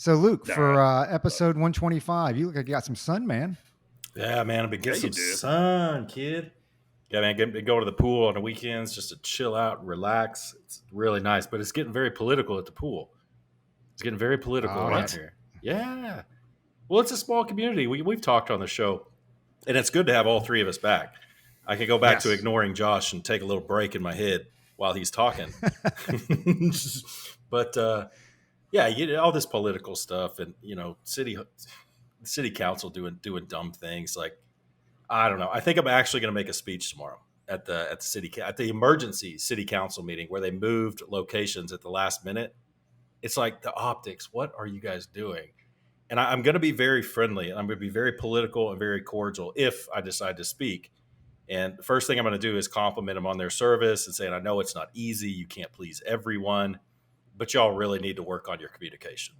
So Luke, for Nah. episode 125, you look like you got some sun, man. Yeah, man, I've been getting Yeah, you some do. sun, kid. Yeah, man, go to the pool on the weekends just to chill out and relax. It's really nice, but it's getting very political at the pool. It's getting very political Oh, yeah. around here. Yeah. Well, it's a small community. We've talked on the show, and it's good to have all three of us back. I can go back to Yes. ignoring Josh and take a little break in my head while he's talking. But yeah, all this political stuff, and city council doing dumb things. Like, I don't know. I think I'm actually going to make a speech tomorrow at the emergency city council meeting where they moved locations at the last minute. It's like the optics. What are you guys doing? And I'm going to be very friendly, and I'm going to be very political and very cordial if I decide to speak. And the first thing I'm going to do is compliment them on their service and saying, I know it's not easy. You can't please everyone, but y'all really need to work on your communication.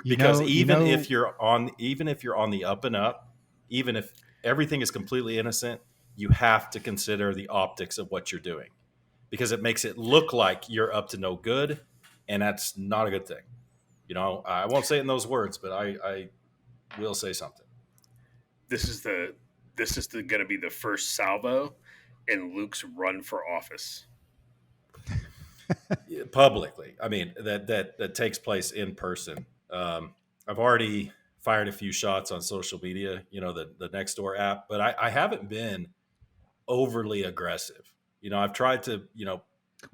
Because even if you're on the up and up, even if everything is completely innocent, you have to consider the optics of what you're doing, because it makes it look like you're up to no good, and that's not a good thing. I won't say it in those words, but I will say something. This is going to be the first salvo in Luke's run for office. Publicly. I mean, that takes place in person. I've already fired a few shots on social media, the Nextdoor app, but I haven't been overly aggressive. I've tried to,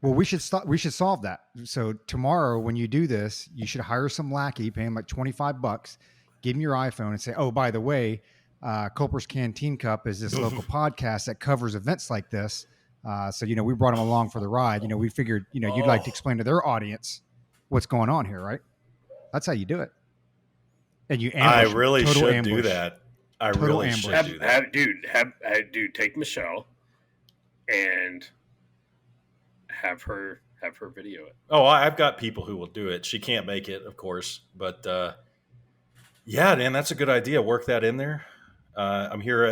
Well, we should stop. We should solve that. So tomorrow, when you do this, you should hire some lackey, pay him like $25, give him your iPhone, and say, "Oh, by the way, Culper's Canteen Cup is this local podcast that covers events like this. So we brought him along for the ride. We figured you'd like to explain to their audience what's going on here, right? That's how you do it. And you ambush. I really Total should ambush. do that. I Total really ambush. should do that. Dude, take Michelle and have her video it. Oh, I've got people who will do it. She can't make it, of course, but yeah, man, that's a good idea. Work that in there. I'm here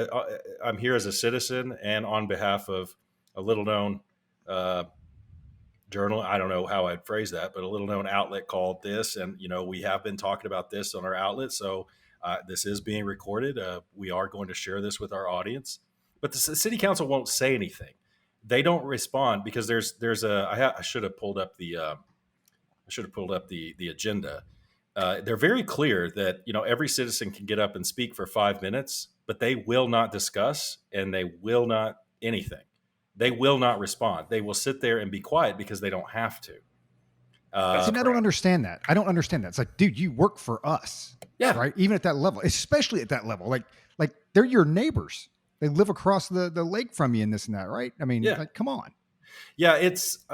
as a citizen and on behalf of a little known journal. I don't know how I'd phrase that, but a little known outlet called this. And, we have been talking about this on our outlet. So this is being recorded. We are going to share this with our audience, but the city council won't say anything. They don't respond because I should have pulled up the agenda. They're very clear that every citizen can get up and speak for 5 minutes, but they will not discuss, and they will not anything. They will not respond. They will sit there and be quiet because they don't have to. I don't understand that. I don't understand that. It's like, dude, you work for us, Yeah. right? Even at that level, especially at that level, like they're your neighbors. They live across the lake from you and this and that, right? I mean, Yeah. come on. Yeah, it's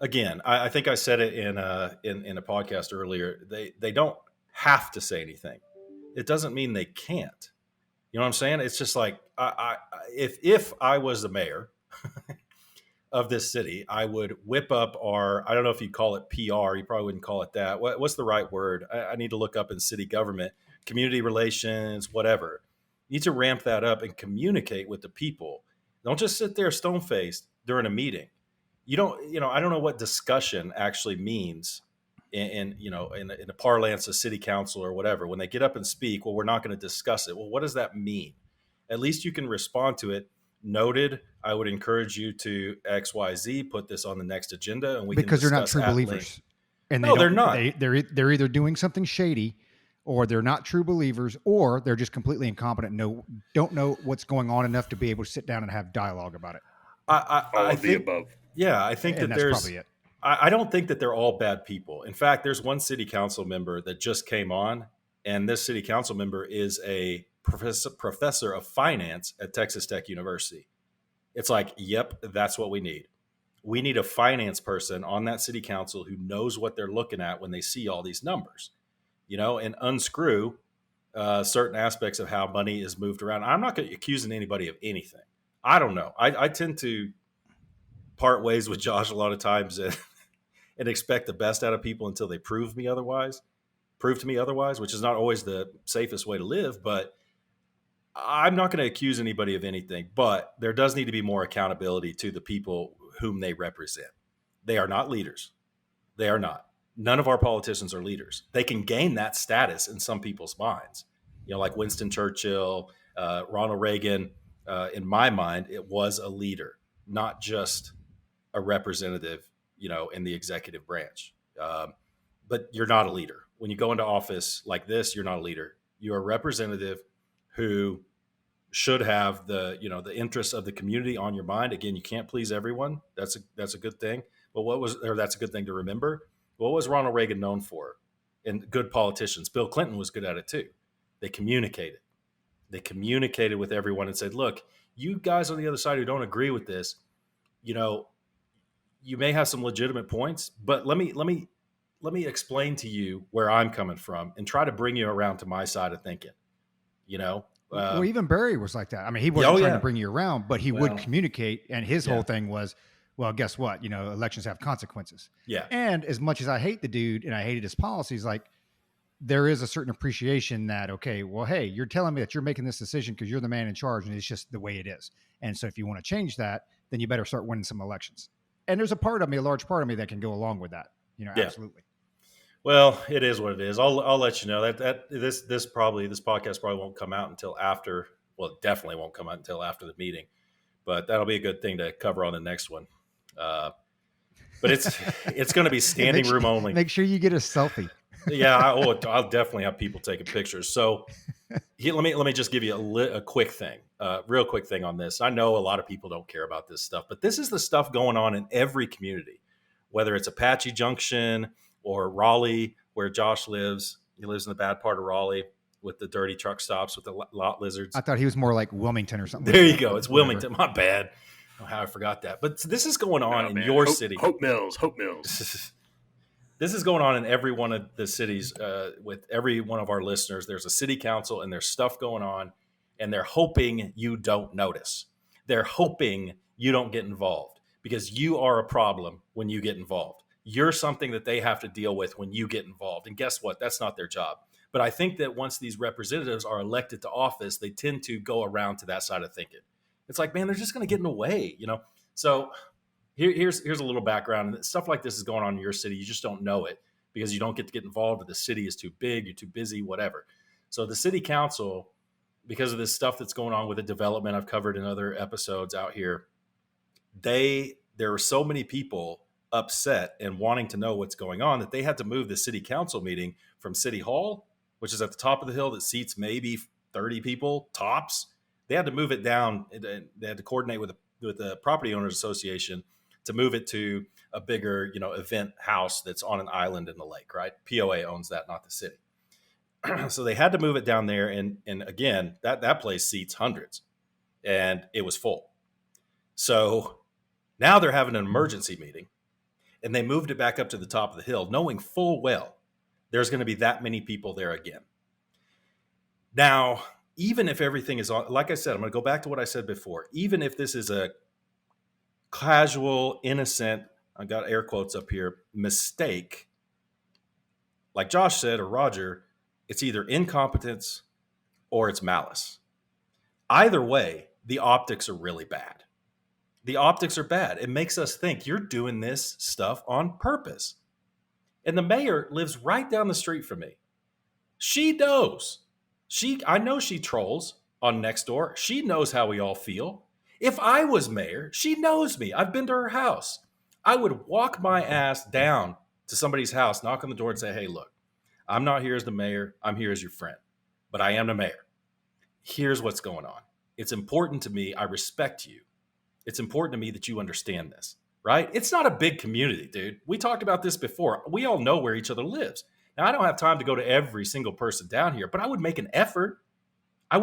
again. I think I said it in a podcast earlier. They don't have to say anything. It doesn't mean they can't. You know what I'm saying? It's just like if I was the mayor of this city, I would whip up I don't know if you'd call it PR. You probably wouldn't call it that. What's the right word? I need to look up in city government, community relations, whatever. You need to ramp that up and communicate with the people. Don't just sit there stone-faced during a meeting. I don't know what discussion actually means in the parlance of city council or whatever. When they get up and speak, well, we're not going to discuss it. Well, what does that mean? At least you can respond to it. Noted. I would encourage you to XYZ, put this on the next agenda, and we Because can they're not discuss true at believers. length. And No, they're not. They're either doing something shady, or they're not true believers, or they're just completely incompetent. Don't know what's going on enough to be able to sit down and have dialogue about it. All of the above. Yeah, I think And that that's probably it. I don't think that they're all bad people. In fact, there's one city council member that just came on, and this city council member is a professor of finance at Texas Tech University. It's like, yep, that's what we need. We need a finance person on that city council who knows what they're looking at when they see all these numbers, and unscrew certain aspects of how money is moved around. I'm not accusing anybody of anything. I don't know. I tend to part ways with Josh a lot of times and expect the best out of people until they prove to me otherwise, which is not always the safest way to live. But I'm not going to accuse anybody of anything, but there does need to be more accountability to the people whom they represent. They are not leaders. They are not. none of our politicians are leaders. They can gain that status in some people's minds. Like Winston Churchill, Ronald Reagan. In my mind, it was a leader, not just a representative, in the executive branch. But you're not a leader. When you go into office like this, you're not a leader. You're a representative who should have the interests of the community on your mind. Again, you can't please everyone. That's a good thing. But that's a good thing to remember. What was Ronald Reagan known for? And good politicians. Bill Clinton was good at it too. They communicated. They communicated with everyone and said, look, you guys on the other side who don't agree with this, you may have some legitimate points, but let me explain to you where I'm coming from and try to bring you around to my side of thinking. Well, even Barry was like that. I mean, he wasn't trying to bring you around, but he would communicate. And his whole thing was, well, guess what? Elections have consequences. Yeah. And as much as I hate the dude and I hated his policies, like there is a certain appreciation that, okay, well, hey, you're telling me that you're making this decision because you're the man in charge and it's just the way it is. And so if you want to change that, then you better start winning some elections. And there's a large part of me that can go along with that. Absolutely. Well, it is what it is. I'll let you know that this podcast probably won't come out until after. Well, it definitely won't come out until after the meeting, but that'll be a good thing to cover on the next one. But it's going to be standing room only. Make sure you get a selfie. Yeah, I'll definitely have people taking pictures. So let me just give you a quick thing, real quick thing on this. I know a lot of people don't care about this stuff, but this is the stuff going on in every community, whether it's Apache Junction or Raleigh, where Josh lives. He lives in the bad part of Raleigh with the dirty truck stops with the lot lizards. I thought he was more like Wilmington or something. There you go. It's Wilmington. My bad. I don't know how I forgot that. But this is going on in your city. Hope Mills. This is going on in every one of the cities with every one of our listeners. There's a city council and there's stuff going on, and they're hoping you don't notice. They're hoping you don't get involved because you are a problem when you get involved. You're something that they have to deal with when you get involved. And guess what? That's not their job. But I think that once these representatives are elected to office, they tend to go around to that side of thinking. It's like, man, they're just going to get in the way, So here's a little background. Stuff like this is going on in your city. You just don't know it because you don't get to get involved, or the city is too big, you're too busy, whatever. So the city council, because of this stuff that's going on with the development I've covered in other episodes out here, there are so many people upset and wanting to know what's going on that they had to move the city council meeting from City Hall, which is at the top of the hill that seats maybe 30 people tops. They had to move it down. They had to coordinate with the Property Owners Association to move it to a bigger, event house that's on an island in the lake, right? POA owns that, not the city. So they had to move it down there. And again, that place seats hundreds and it was full. So now they're having an emergency meeting and they moved it back up to the top of the hill, knowing full well there's going to be that many people there again. Now, even if everything is on, like I said, I'm going to go back to what I said before. Even if this is a casual, innocent, I got air quotes up here, mistake, like Josh said, or Roger, it's either incompetence or it's malice. Either way, the optics are really bad. The optics are bad. It makes us think you're doing this stuff on purpose. And the mayor lives right down the street from me. She knows. I know she trolls on Nextdoor. She knows how we all feel. If I was mayor, she knows me. I've been to her house. I would walk my ass down to somebody's house, knock on the door and say, hey, look, I'm not here as the mayor. I'm here as your friend, but I am the mayor. Here's what's going on. It's important to me. I respect you. It's important to me that you understand this, right? It's not a big community, dude. We talked about this before. We all know where each other lives. Now, I don't have time to go to every single person down here, but I would make an effort. And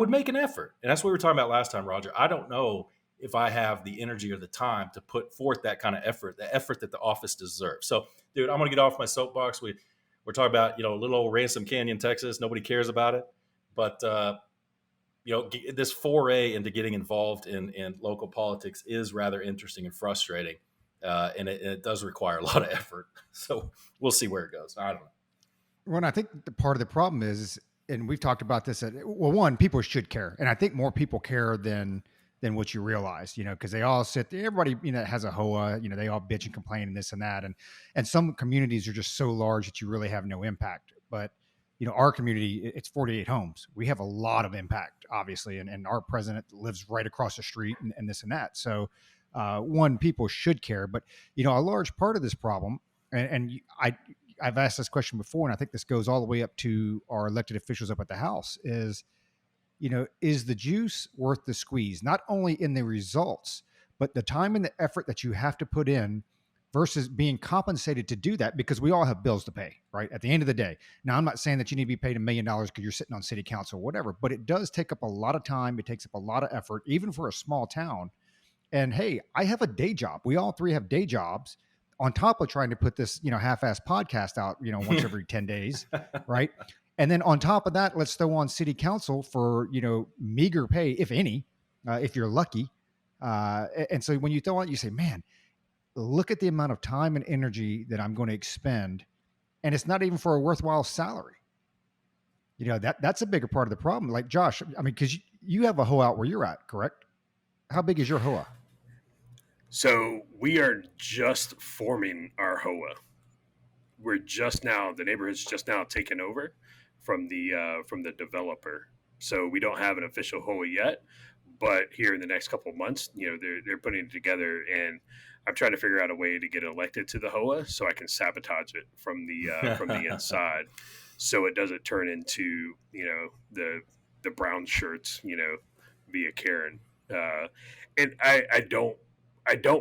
that's what we were talking about last time, Roger. I don't know if I have the energy or the time to put forth that kind of effort, the effort that the office deserves. So, dude, I'm going to get off my soapbox. We're talking about, little old Ransom Canyon, Texas. Nobody cares about it. But, this foray into getting involved in local politics is rather interesting and frustrating. And it does require a lot of effort. So we'll see where it goes. I don't know. Well, and I think the part of the problem is, and we've talked about this, one, people should care. And I think more people care than than what you realize, because they all sit there, everybody, has a HOA, they all bitch and complain and this and that. And some communities are just so large that you really have no impact. But, our community, it's 48 homes. We have a lot of impact, obviously. And our president lives right across the street and this and that. So, people should care, but, a large part of this problem, I've asked this question before, and I think this goes all the way up to our elected officials up at the House is the juice worth the squeeze? Not only in the results, but the time and the effort that you have to put in versus being compensated to do that, because we all have bills to pay, right? At the end of the day. Now, I'm not saying that you need to be paid $1 million because you're sitting on city council or whatever, but it does take up a lot of time. It takes up a lot of effort, even for a small town. And hey, I have a day job. We all three have day jobs on top of trying to put this, half-ass podcast out, once every 10 days, right? And then on top of that, let's throw on city council for, meager pay, if any, if you're lucky. And so when you throw on, you say, man, look at the amount of time and energy that I'm going to expend. And it's not even for a worthwhile salary. That's a bigger part of the problem. Like Josh, because you have a HOA out where you're at, correct? How big is your HOA? So we are just forming our HOA. The neighborhood's just now taken over from the developer. So we don't have an official HOA yet, but here in the next couple of months, they're putting it together, and I'm trying to figure out a way to get elected to the HOA so I can sabotage it from the inside, so it doesn't turn into the brown shirts via Karen. And I don't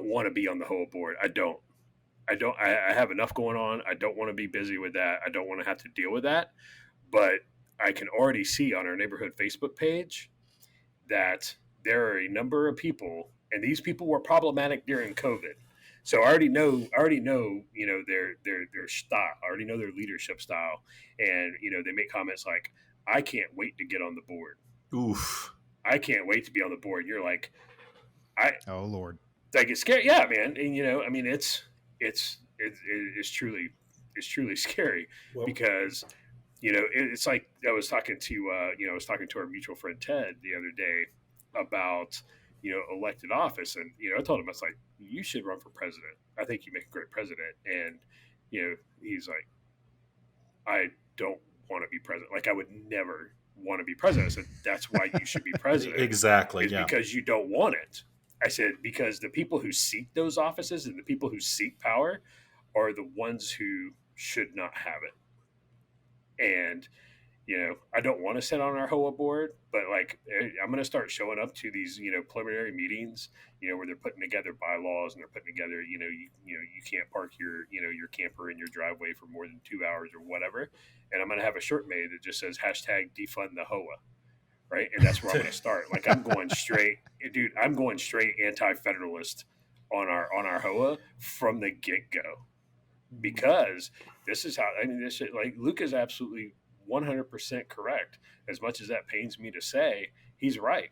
want to be on the HOA board. I have enough going on. I don't want to be busy with that. I don't want to have to deal with that. But I can already see on our neighborhood Facebook page that there are a number of people, and these people were problematic during COVID. So I already know, their style. I already know their leadership style, and they make comments like, "I can't wait to get on the board." Oof! I can't wait to be on the board. And you're like, oh Lord, like it's scary, yeah, man. And it's truly scary, Well, because it's like I was talking to our mutual friend Ted the other day about elected office, and I told him, I was like, you should run for president. I think you make a great president. And he's like, I don't want to be president. Like, I would never want to be president. I said, that's why you should be president. Exactly. Is because you don't want it. I said, because the people who seek those offices and the people who seek power are the ones who should not have it. And, I don't want to sit on our HOA board, but like, I'm going to start showing up to these, preliminary meetings, where they're putting together bylaws, and they're putting together, you can't park your camper in your driveway for more than 2 hours or whatever. And I'm going to have a shirt made that just says #defund the HOA. Right. And that's where I'm going to start. Like, I'm going straight anti-federalist on our HOA from the get-go, because this is how, like, Luke is absolutely 100% correct. As much as that pains me to say, he's right.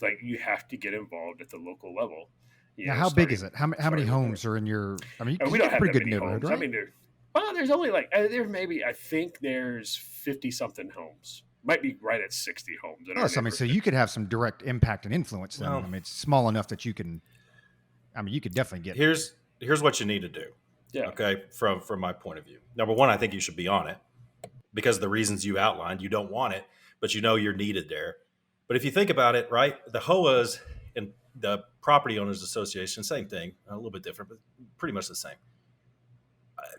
Like, you have to get involved at the local level. Now, how big is it? How many homes are in your? We don't have pretty that good many neighborhood, homes. right? There's only like I think there's 50 something homes. Might be right at 60 homes. So you could have some direct impact and influence then. Well, it's small enough that you can. You could definitely get. Here's what you need to do. Yeah. Okay. From my point of view, number one, I think you should be on it, because of the reasons you outlined. You don't want it, but you're needed there. But if you think about it, right, the HOAs and the Property Owners Association, same thing, a little bit different, but pretty much the same.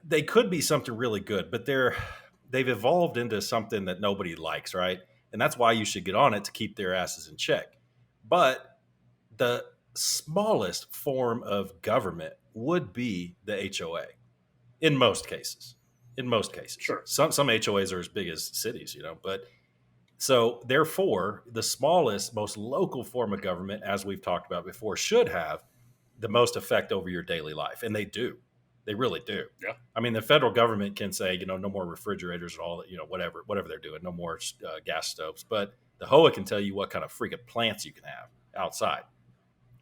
They could be something really good, but they've evolved into something that nobody likes, right? And that's why you should get on it, to keep their asses in check. But the smallest form of government would be the HOA in most cases. Sure. Some HOAs are as big as cities, but so therefore the smallest, most local form of government, as we've talked about before, should have the most effect over your daily life. And they do. They really do. Yeah. The federal government can say, no more refrigerators and all that, whatever they're doing, no more gas stoves. But the HOA can tell you what kind of freaking plants you can have outside.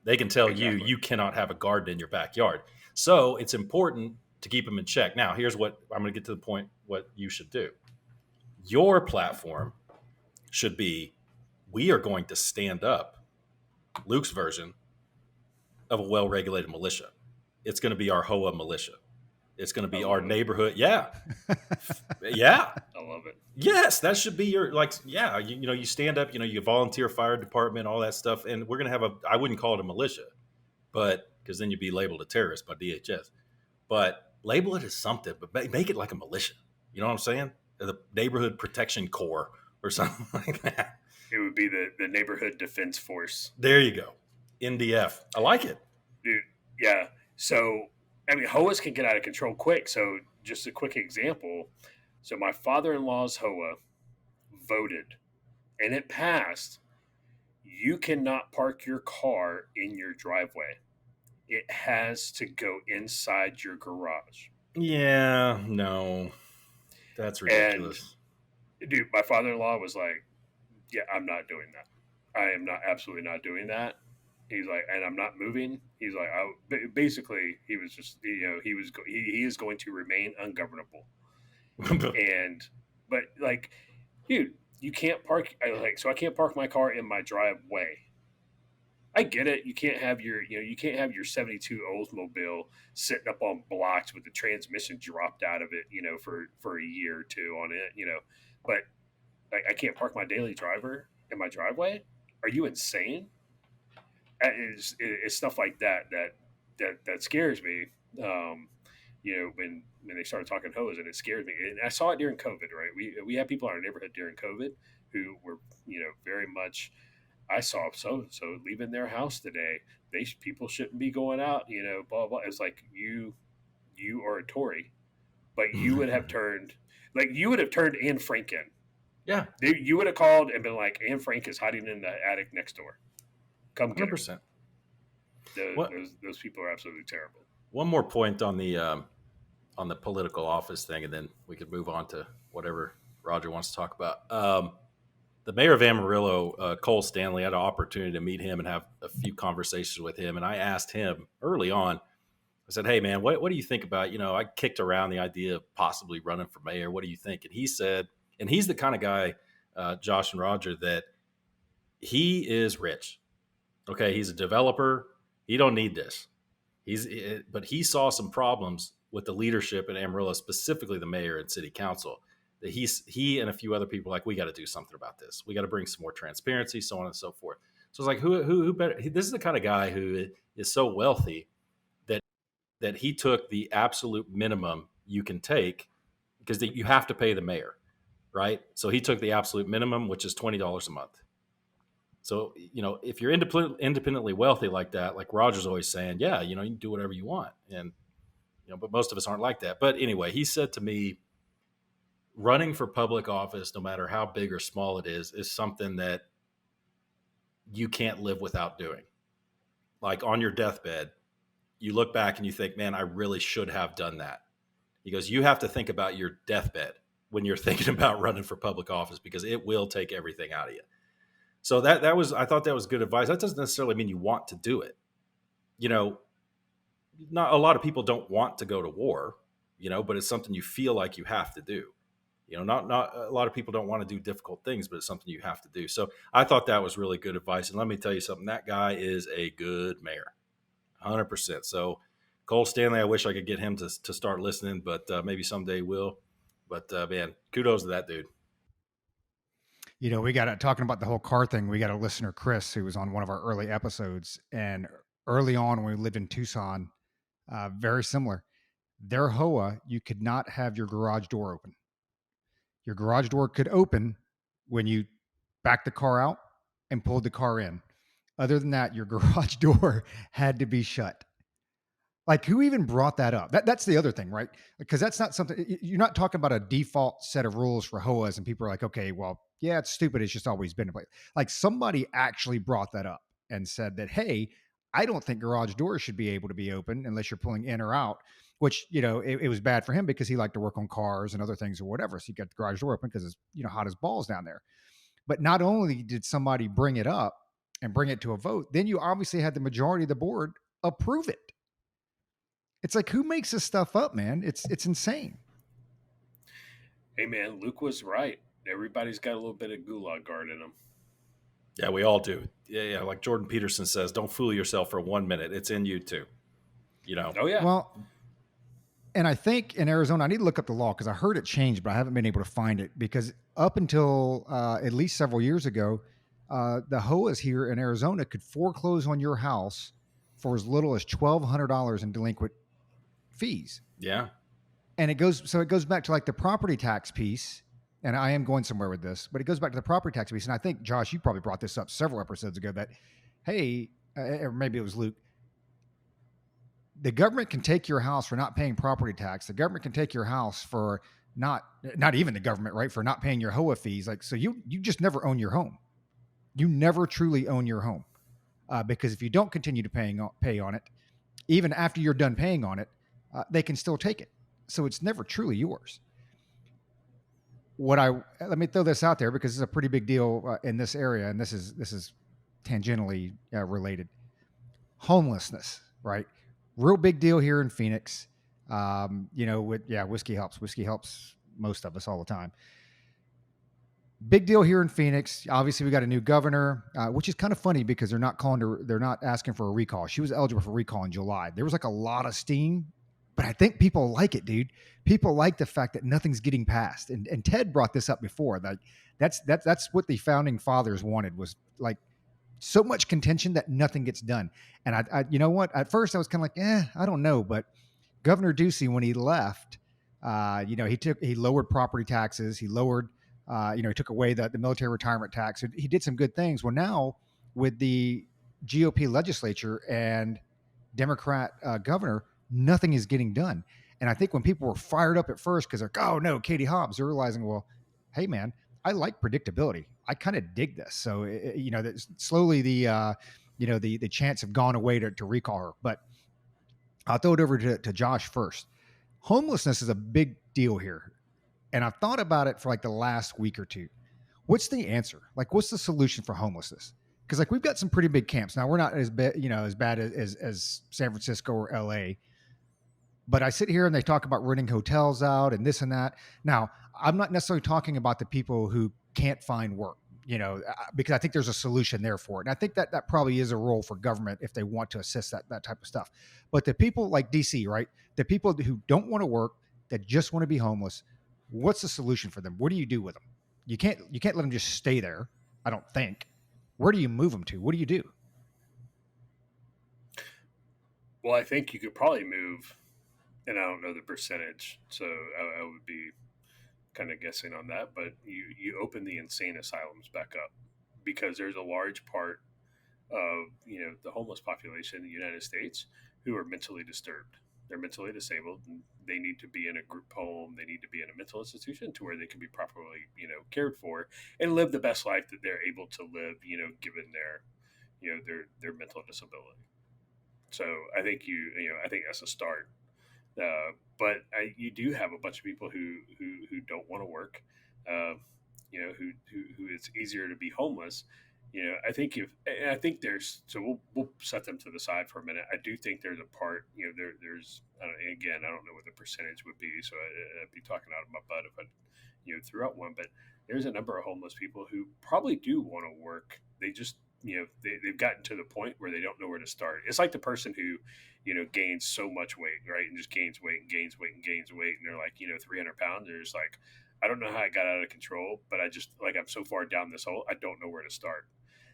They can tell you cannot have a garden in your backyard. So it's important to keep them in check. Now, here's what I'm going to get to the point, what you should do. Your platform should be, we are going to stand up Luke's version of a well-regulated militia. It's going to be our HOA militia. It's going to I be our love it. neighborhood. Yeah. Yeah. I love it. Yes, that should be your like. Yeah, you stand up. You volunteer fire department, all that stuff, and we're gonna have a. I wouldn't call it a militia, but because then you'd be labeled a terrorist by DHS. But label it as something, but make it like a militia. You know what I'm saying? The neighborhood protection corps or something like that. It would be the neighborhood defense force. There you go, NDF. I like it. Dude, yeah. So, I mean, HOAs can get out of control quick. So, just a quick example. So, my father-in-law's HOA voted, and it passed. You cannot park your car in your driveway. It has to go inside your garage. Yeah, no, that's ridiculous. And, dude, my father-in-law was like, "Yeah, I'm not doing that. I am not absolutely not doing that." He's like, and I'm not moving. He's like, basically, he was just, he is going to remain ungovernable. And, but like, dude, you can't park. So I can't park my car in my driveway. I get it. You can't have your 72 Oldsmobile sitting up on blocks with the transmission dropped out of it, for a year or two on it, but I can't park my daily driver in my driveway. Are you insane? It's stuff like that scares me. When they started talking hose, and it scared me. And I saw it during COVID, right? We had people in our neighborhood during COVID who were, very much. I saw so leaving their house today. People shouldn't be going out, blah blah. It's like you are a Tory, but you would have turned Anne Frank in. Yeah, you would have called and been like, Anne Frank is hiding in the attic next door. Come get 100%. Those people are absolutely terrible. One more point on the political office thing, and then we could move on to whatever Roger wants to talk about. The mayor of Amarillo, Cole Stanley, I had an opportunity to meet him and have a few conversations with him. And I asked him early on, I said, "Hey, man, what do you think about, I kicked around the idea of possibly running for mayor. What do you think?" And he said, and he's the kind of guy, Josh and Roger, that he is rich. Okay, he's a developer. He don't need this. But he saw some problems with the leadership in Amarillo, specifically the mayor and city council. That he and a few other people like, we got to do something about this. We got to bring some more transparency, so on and so forth. So it's like, who better? This is the kind of guy who is so wealthy that he took the absolute minimum you can take, because you have to pay the mayor, right? So he took the absolute minimum, which is $20 a month. So, if you're independently wealthy like that, like Roger's always saying, yeah, you can do whatever you want. And, but most of us aren't like that. But anyway, he said to me, running for public office, no matter how big or small it is something that you can't live without doing. Like on your deathbed, you look back and you think, man, I really should have done that. He goes, you have to think about your deathbed when you're thinking about running for public office, because it will take everything out of you. So I thought that was good advice. That doesn't necessarily mean you want to do it. Not a lot of people don't want to go to war, but it's something you feel like you have to do. Not a lot of people don't want to do difficult things, but it's something you have to do. So I thought that was really good advice. And let me tell you something, that guy is a good mayor, 100%. So Cole Stanley, I wish I could get him to start listening, but maybe someday will. But man, kudos to that dude. We got talking about the whole car thing. We got a listener, Chris, who was on one of our early episodes, and early on when we lived in Tucson, very similar. Their HOA, you could not have your garage door open. Your garage door could open when you backed the car out and pulled the car in. Other than that, your garage door had to be shut. Like, who even brought that up? That's the other thing, right? Because that's not something, you're not talking about a default set of rules for HOAs and people are like, okay, well, yeah, it's stupid. It's just always been in place. Like, somebody actually brought that up and said that, hey, I don't think garage doors should be able to be open unless you're pulling in or out, which, it was bad for him because he liked to work on cars and other things or whatever. So he got the garage door open because it's, hot as balls down there. But not only did somebody bring it up and bring it to a vote, then you obviously had the majority of the board approve it. It's like, who makes this stuff up, man? It's insane. Hey, man, Luke was right. Everybody's got a little bit of gulag guard in them. Yeah, we all do. Yeah. Like Jordan Peterson says, don't fool yourself for 1 minute. It's in you too. You know. Oh yeah. Well, and I think in Arizona, I need to look up the law because I heard it changed, but I haven't been able to find it because up until at least several years ago, the HOAs here in Arizona could foreclose on your house for as little as $1,200 in delinquent fees. Yeah. And it goes back to like the property tax piece. And I am going somewhere with this, but it goes back to the property tax piece. And I think, Josh, you probably brought this up several episodes ago that, hey, or maybe it was Luke, the government can take your house for not paying property tax. The government can take your house for not even the government, right? For not paying your HOA fees. Like, so you just never own your home. You never truly own your home. Because if you don't continue to pay on it, even after you're done paying on it, they can still take it. So it's never truly yours. Let me throw this out there because it's a pretty big deal in this area, and this is tangentially related. Homelessness, right? Real big deal here in Phoenix. Whiskey helps. Whiskey helps most of us all the time. Big deal here in Phoenix. Obviously, we got a new governor, which is kind of funny because they're not asking for a recall. She was eligible for recall in July. There was like a lot of steam, but I think people like it, dude. People like the fact that nothing's getting passed. And Ted brought this up before. Like that's what the founding fathers wanted, was like so much contention that nothing gets done. And I you know what? At first I was kind of like, I don't know. But Governor Ducey, when he left, he lowered property taxes. He lowered, he took away the military retirement tax. He did some good things. Well, now with the GOP legislature and Democrat governor, nothing is getting done. And I think when people were fired up at first because they're like, oh no, Katie Hobbs, they're realizing, well, hey man, I like predictability. I kind of dig this. So that slowly the chance have gone away to recall her. But I'll throw it over to Josh first. Homelessness is a big deal here, and I've thought about it for like the last week or two. What's the answer? Like, what's the solution for homelessness? Because like we've got some pretty big camps now. We're not as bad as San Francisco or LA, but I sit here and they talk about renting hotels out and this and that. Now, I'm not necessarily talking about the people who can't find work, because I think there's a solution there for it. And I think that probably is a role for government if they want to assist that type of stuff. But the people like DC, right? The people who don't want to work, that just want to be homeless, what's the solution for them? What do you do with them? You can't let them just stay there, I don't think. Where do you move them to? What do you do? Well, I think you could probably move, and I don't know the percentage, so I would be kind of guessing on that. But you open the insane asylums back up because there's a large part of the homeless population in the United States who are mentally disturbed. They're mentally disabled. And they need to be in a group home. They need to be in a mental institution to where they can be properly cared for and live the best life that they're able to live. Given their mental disability. So I think I think that's a start. But you do have a bunch of people who don't want to work. Uh, who it's easier to be homeless. I think there's, so we'll set them to the side for a minute. I do think there's a part, there's again, I don't know what the percentage would be, so I'd be talking out of my butt if I threw out one. But there's a number of homeless people who probably do want to work. They just they've gotten to the point where they don't know where to start. It's like the person who gains so much weight, right, and just gains weight and gains weight and gains weight, and they're like 300 pounds. They're just like, I don't know how I got out of control, but I just, like, I'm so far down this hole, I don't know where to start.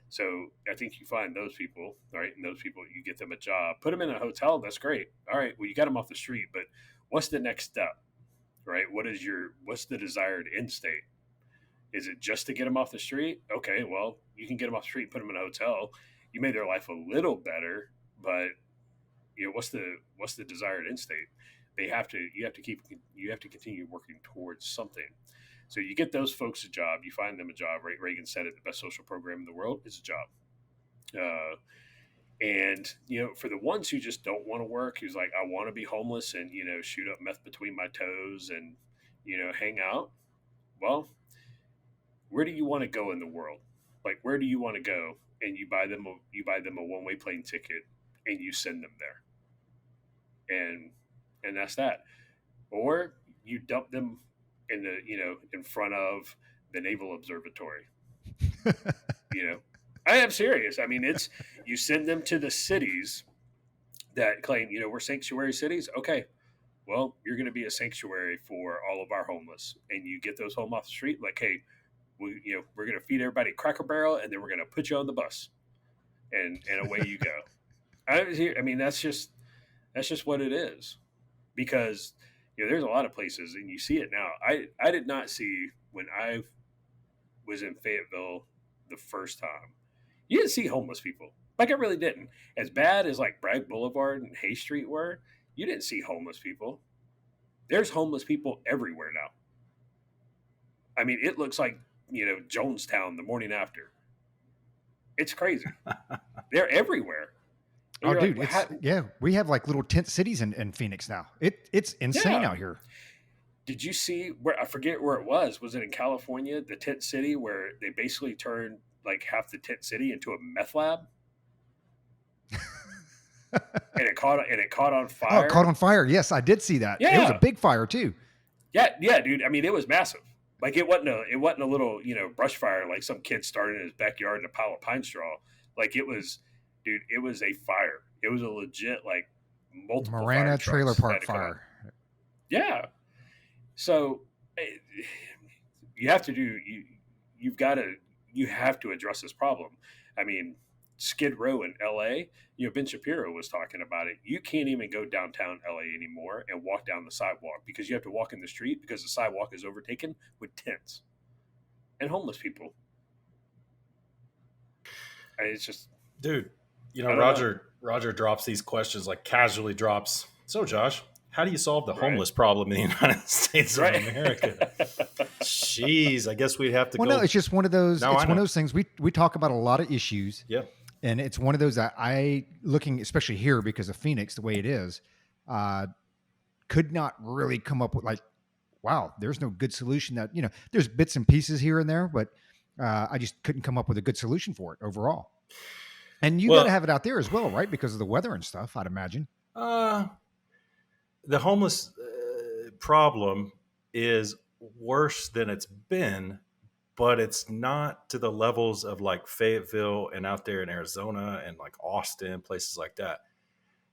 So I think you find those people, right? And those people, you get them a job, put them in a hotel. That's great. All right. Well, you got them off the street, but what's the next step, right? What's the desired end state? Is it just to get them off the street? Okay. Well, you can get them off the street, put them in a hotel. You made their life a little better, but what's the desired end state? You have to continue working towards something. So you get those folks a job, you find them a job, right? Reagan said it, the best social program in the world is a job. And for the ones who just don't want to work, who's like, I want to be homeless and shoot up meth between my toes and hang out. Well, where do you want to go in the world? Like, where do you want to go? And you buy them a one-way plane ticket and you send them there. And that's that. Or you dump them in in front of the Naval Observatory. I am serious. I mean, it's you send them to the cities that claim, we're sanctuary cities. Okay, well, you're going to be a sanctuary for all of our homeless, and you get those home off the street. Like, hey, we're going to feed everybody Cracker Barrel, and then we're going to put you on the bus, and away you go. I mean, that's just what it is, because there's a lot of places, and you see it now. I did not see when I was in Fayetteville the first time. You didn't see homeless people. Like, I really didn't. As bad as like Bragg Boulevard and Hay Street were, you didn't see homeless people. There's homeless people everywhere now. I mean, it looks like, Jonestown the morning after. It's crazy. They're everywhere. And Oh, you're dude, like, "Well, yeah, we have like little tent cities in Phoenix now. It's insane Yeah. out here. Did you see where, I forget where it was? Was it in California, the tent city, where they basically turned like half the tent city into a meth lab, and it caught on Oh, it fire? caught on fire. Yes, I did see that. It was a Yeah, big fire too. yeah, dude. I mean, it was massive. Like, it wasn't a little brush fire like some kid started in his backyard in a pile of pine straw. Like, it was, dude. It was a fire. It was a legit, like, multiple fire Marana Trailer trucks had Park to come out. fire. Yeah. So you have to do you've got to you have to address this problem. I mean, Skid Row in LA, Ben Shapiro was talking about it. You can't even go downtown LA anymore and walk down the sidewalk, because you have to walk in the street, because the sidewalk is overtaken with tents and homeless people. And it's just, Dude, I don't Roger drops these questions, like casually drops. So Josh, how do you solve the Right. homeless problem in the United States of right. America? Jeez, I guess we'd have to Well, go. no, it's just one of those. No, It's I one of know. those things. We talk about a lot of issues, Yeah. and it's one of those that I, looking especially here because of Phoenix, the way it is, could not really come up with like, wow, there's no good solution. That there's bits and pieces here and there, but I just couldn't come up with a good solution for it overall. And you got Well- to have it out there as well, right? Because of the weather and stuff, I'd imagine. The homeless problem is worse than it's been, but it's not to the levels of like Fayetteville and out there in Arizona and like Austin, places like that.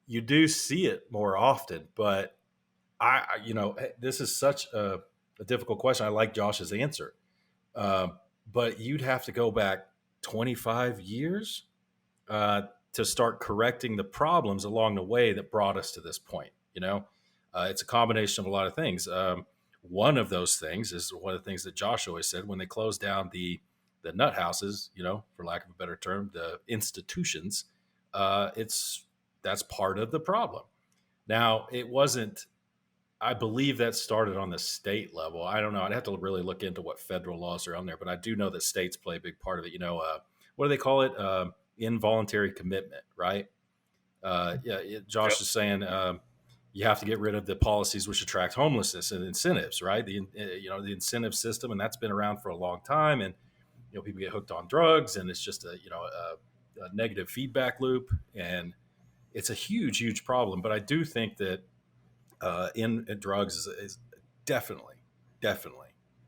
You do see it more often, but this is such a difficult question. I like Josh's answer, but you'd have to go back 25 years to start correcting the problems along the way that brought us to this point. It's a combination of a lot of things. One of those things is one of the things that Josh always said: when they closed down the nut houses, for lack of a better term, the institutions, that's part of the problem. Now, it wasn't. I believe that started on the state level. I don't know. I'd have to really look into what federal laws are on there, but I do know that states play a big part of it. What do they call it? Involuntary commitment, right? Josh Yep. is saying you have to get rid of the policies which attract homelessness and incentives, right? The incentive system, and that's been around for a long time. And people get hooked on drugs, and it's just a negative feedback loop, and it's a huge problem. But I do think that in drugs is definitely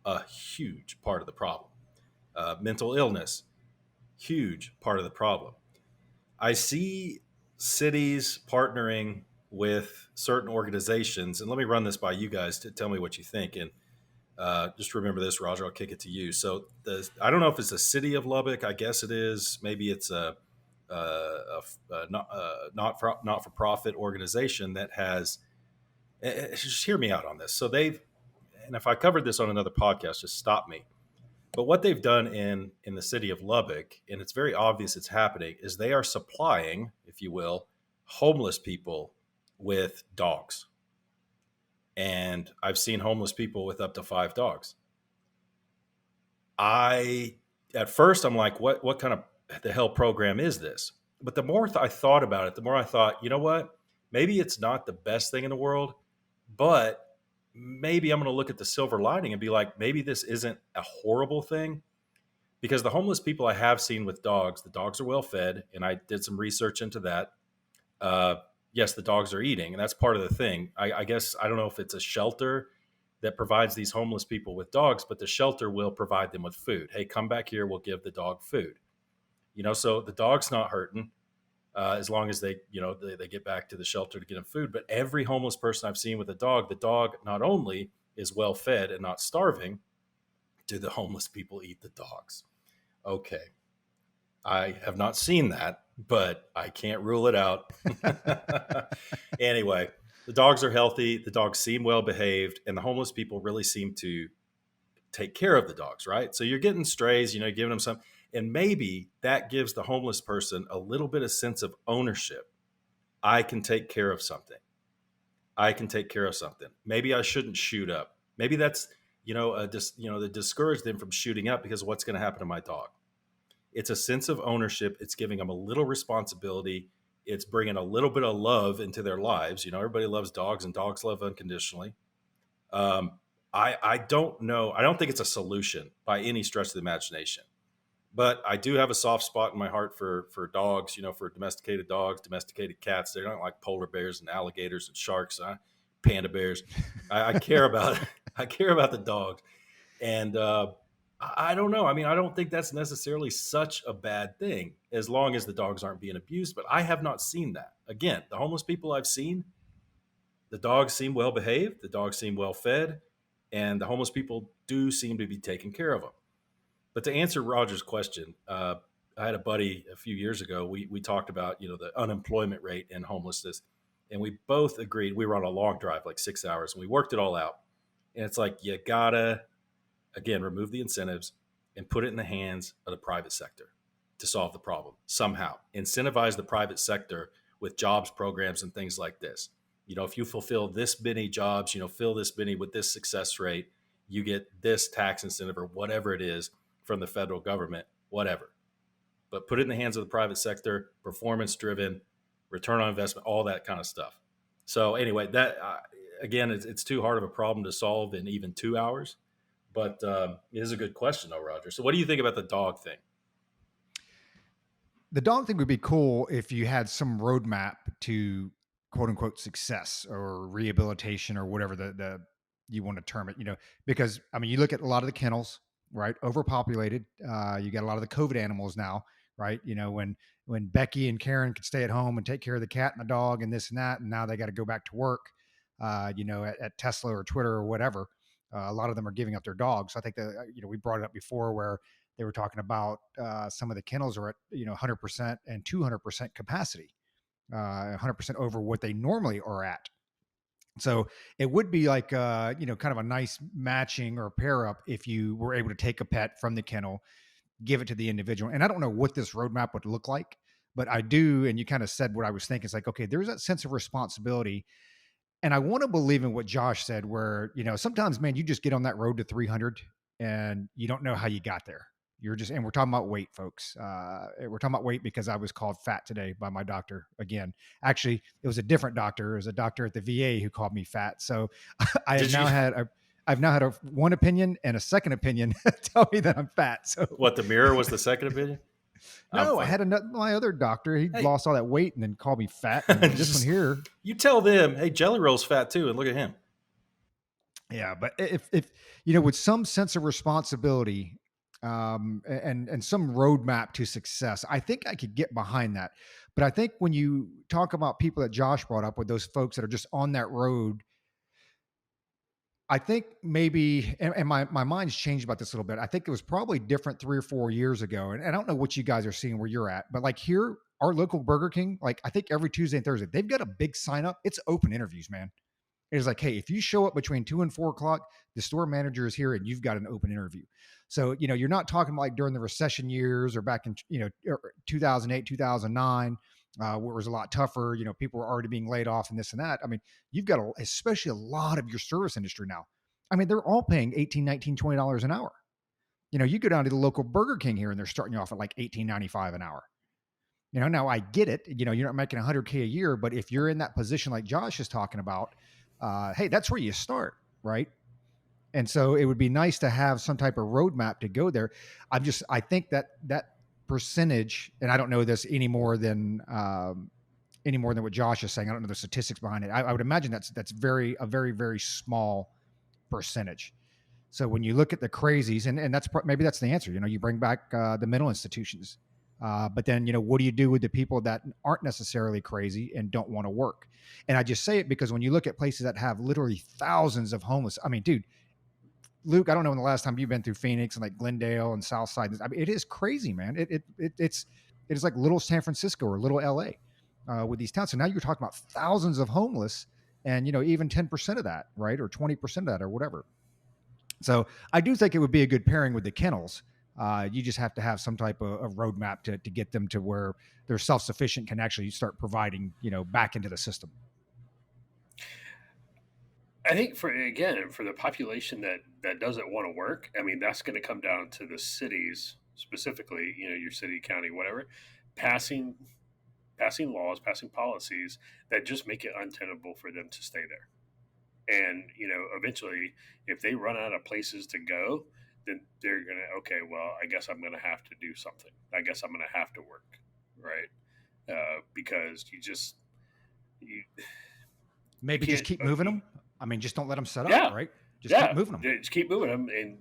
a huge part of the problem. Mental illness, huge part of the problem. I see cities partnering with certain organizations, and let me run this by you guys to tell me what you think. And just remember this, Roger. I'll kick it to you. So I don't know if it's the city of Lubbock. I guess it is. Maybe it's a not for profit organization that has. Just hear me out on this. So and if I covered this on another podcast, just stop me. But what they've done in the city of Lubbock, and it's very obvious it's happening, is they are supplying, if you will, homeless people with dogs. And I've seen homeless people with up to 5 dogs. At first I'm like, what kind of the hell program is this? But the more I thought about it, the more I thought, you know what? Maybe it's not the best thing in the world, but maybe I'm going to look at the silver lining and be like, maybe this isn't a horrible thing, because the homeless people I have seen with dogs, the dogs are well fed, and I did some research into that. Yes, the dogs are eating, and that's part of the thing. I guess I don't know if it's a shelter that provides these homeless people with dogs, but the shelter will provide them with food. Hey, come back here, we'll give the dog food. So the dog's not hurting as long as they get back to the shelter to get them food. But every homeless person I've seen with a dog, the dog not only is well fed and not starving, do the homeless people eat the dogs? Okay. I have not seen that, but I can't rule it out. Anyway, the dogs are healthy. The dogs seem well behaved, and the homeless people really seem to take care of the dogs, right? So you're getting strays, giving them some, and maybe that gives the homeless person a little bit of sense of ownership. I can take care of something. I can take care of something. Maybe I shouldn't shoot up. Maybe that's, to discourage them from shooting up because of what's going to happen to my dog. It's a sense of ownership. It's giving them a little responsibility. It's bringing a little bit of love into their lives. Everybody loves dogs, and dogs love unconditionally. I don't know. I don't think it's a solution by any stretch of the imagination. But I do have a soft spot in my heart for dogs, for domesticated dogs, domesticated cats. They're not like polar bears and alligators and sharks, panda bears. I care about I care about the dogs. And I don't know. I mean, I don't think that's necessarily such a bad thing as long as the dogs aren't being abused. But I have not seen that. Again, the homeless people I've seen, the dogs seem well behaved, the dogs seem well fed, and the homeless people do seem to be taking care of them. But to answer Roger's question, I had a buddy a few years ago. We talked about the unemployment rate and homelessness, and we both agreed. We were on a long drive, like 6 hours, and we worked it all out. And it's like you gotta again remove the incentives and put it in the hands of the private sector to solve the problem somehow. Incentivize the private sector with jobs programs and things like this. If you fulfill this many jobs, fill this many with this success rate, you get this tax incentive or whatever it is from the federal government, whatever. But put it in the hands of the private sector, performance driven, return on investment, all that kind of stuff. So anyway, that again, it's too hard of a problem to solve in even 2 hours. But it is a good question, though, Roger. So what do you think about the dog thing? The dog thing would be cool if you had some roadmap to quote unquote success or rehabilitation or whatever the you want to term it, because I mean, you look at a lot of the kennels, right? Overpopulated. You got a lot of the COVID animals now, right? When Becky and Karen could stay at home and take care of the cat and the dog and this and that, and now they got to go back to work, at Tesla or Twitter or whatever. A lot of them are giving up their dogs. So I think that, we brought it up before where they were talking about some of the kennels are at, 100% and 200% capacity, 100% over what they normally are at. So it would be like, kind of a nice matching or pair up if you were able to take a pet from the kennel, give it to the individual. And I don't know what this roadmap would look like, but I do. And you kind of said what I was thinking. It's like, okay, there's that sense of responsibility. And I want to believe in what Josh said, where, sometimes, man, you just get on that road to 300 and you don't know how you got there. And we're talking about weight, folks. We're talking about weight because I was called fat today by my doctor again. Actually, it was a different doctor. It was a doctor at the VA who called me fat. So I've now had one opinion and a second opinion tell me that I'm fat. So what, the mirror was the second opinion? No, I had my other doctor. He lost all that weight and then called me fat. And this one here, you tell them, hey, Jelly Roll's fat too, and look at him. Yeah, but if with some sense of responsibility, and some roadmap to success, I think I could get behind that. But I think when you talk about people that Josh brought up with those folks that are just on that road, I think maybe, and my mind's changed about this a little bit. I think it was probably different 3 or 4 years ago. And I don't know what you guys are seeing where you're at, but like here, our local Burger King, like I think every Tuesday and Thursday, they've got a big sign up. It's open interviews, man. It's like, hey, if you show up between 2 and 4 o'clock, the store manager is here and you've got an open interview. So, you're not talking like during the recession years or back in, 2008, 2009, where it was a lot tougher. People were already being laid off and this and that. I mean, you've got especially a lot of your service industry now. I mean, they're all paying $18, $19, $20 an hour. You go down to the local Burger King here and they're starting you off at like $18.95 an hour. Now I get it. You're not making $100K a year, but if you're in that position like Josh is talking about, hey, that's where you start, right? And so it would be nice to have some type of roadmap to go there. I think that percentage, and I don't know this any more than what Josh is saying. I don't know the statistics behind it. I would imagine that's a very, very small percentage. So when you look at the crazies, and maybe that's the answer. You bring back the mental institutions. But then, what do you do with the people that aren't necessarily crazy and don't want to work? And I just say it because when you look at places that have literally thousands of homeless, I mean, dude, Luke, I don't know when the last time you've been through Phoenix and like Glendale and Southside. I mean, it is crazy, man. It is like little San Francisco or little LA with these towns. So now you're talking about thousands of homeless, and even 10% of that, right, or 20% of that, or whatever. So I do think it would be a good pairing with the kennels. You just have to have some type of roadmap to get them to where they're self sufficient, can actually start providing, back into the system. I think for the population that doesn't want to work, I mean that's going to come down to the cities specifically, your city, county, whatever, passing laws, passing policies that just make it untenable for them to stay there. And eventually, if they run out of places to go, then they're gonna, okay, well, I guess I'm gonna have to do something. I guess I'm gonna have to work, right? Because you Maybe just can't. keep moving them. I mean, just don't let them set up, Yeah, right? Just keep yeah, moving them. just keep moving them, and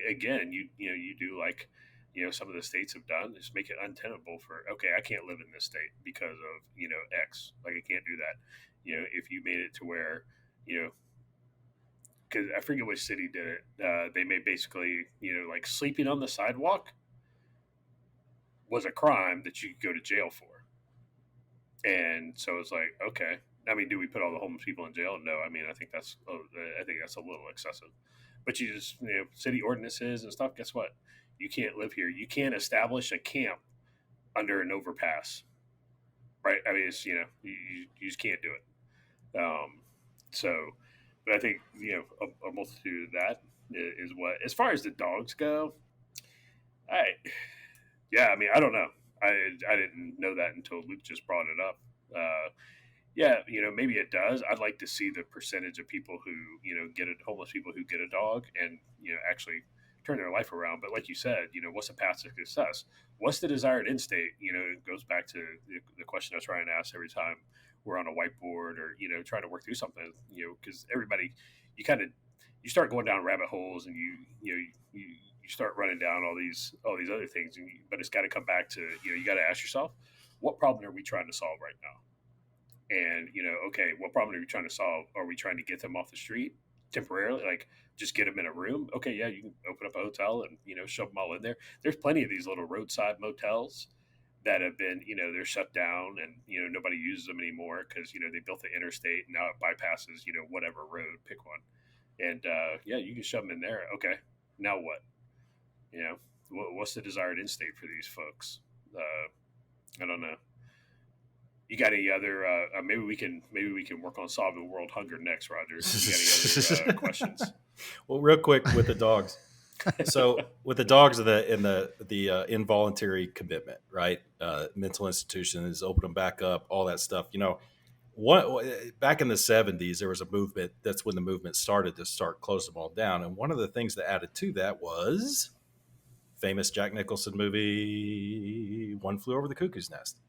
again, you do like some of the states have done, just make it untenable for, okay, I can't live in this state because of X, like I can't do that. If you made it to where you know because I forget which city did it, they made basically like sleeping on the sidewalk was a crime that you could go to jail for. And so it's like, okay, I mean, do we put all the homeless people in jail? No, I mean, I think that's a little excessive. But you just city ordinances and stuff. Guess what? You can't live here. You can't establish a camp under an overpass, right? I mean, it's you just can't do it. So, but I think a multitude of that is what. As far as the dogs go, I yeah, I mean, I don't know. I didn't know that until Luke just brought it up. Yeah, maybe it does. I'd like to see the percentage of people who, get a homeless people who get a dog and, actually turn their life around. But like you said, what's the path to success? What's the desired end state? It goes back to the question I was trying to ask every time we're on a whiteboard or, trying to work through something, because everybody, you kind of, you start going down rabbit holes and you start running down all these other things, but it's got to come back to, you got to ask yourself, what problem are we trying to solve right now? And okay, what problem are we trying to solve? Are we trying to get them off the street temporarily, like just get them in a room? Okay, yeah, you can open up a hotel and shove them all in there. There's plenty of these little roadside motels that have been, they're shut down and nobody uses them anymore because they built the interstate and now it bypasses whatever road, pick one. And yeah, you can shove them in there. Okay, now what? What's the desired end state for these folks? I don't know. You got any other? Maybe we can work on solving world hunger next, Roger. You got any other questions? Well, real quick with the dogs. So with the dogs, the involuntary commitment, right? Mental institutions, open them back up, all that stuff. What back in the 70s, there was a movement. That's when the movement started to start close them all down. And one of the things that added to that was famous Jack Nicholson movie, One Flew Over the Cuckoo's Nest.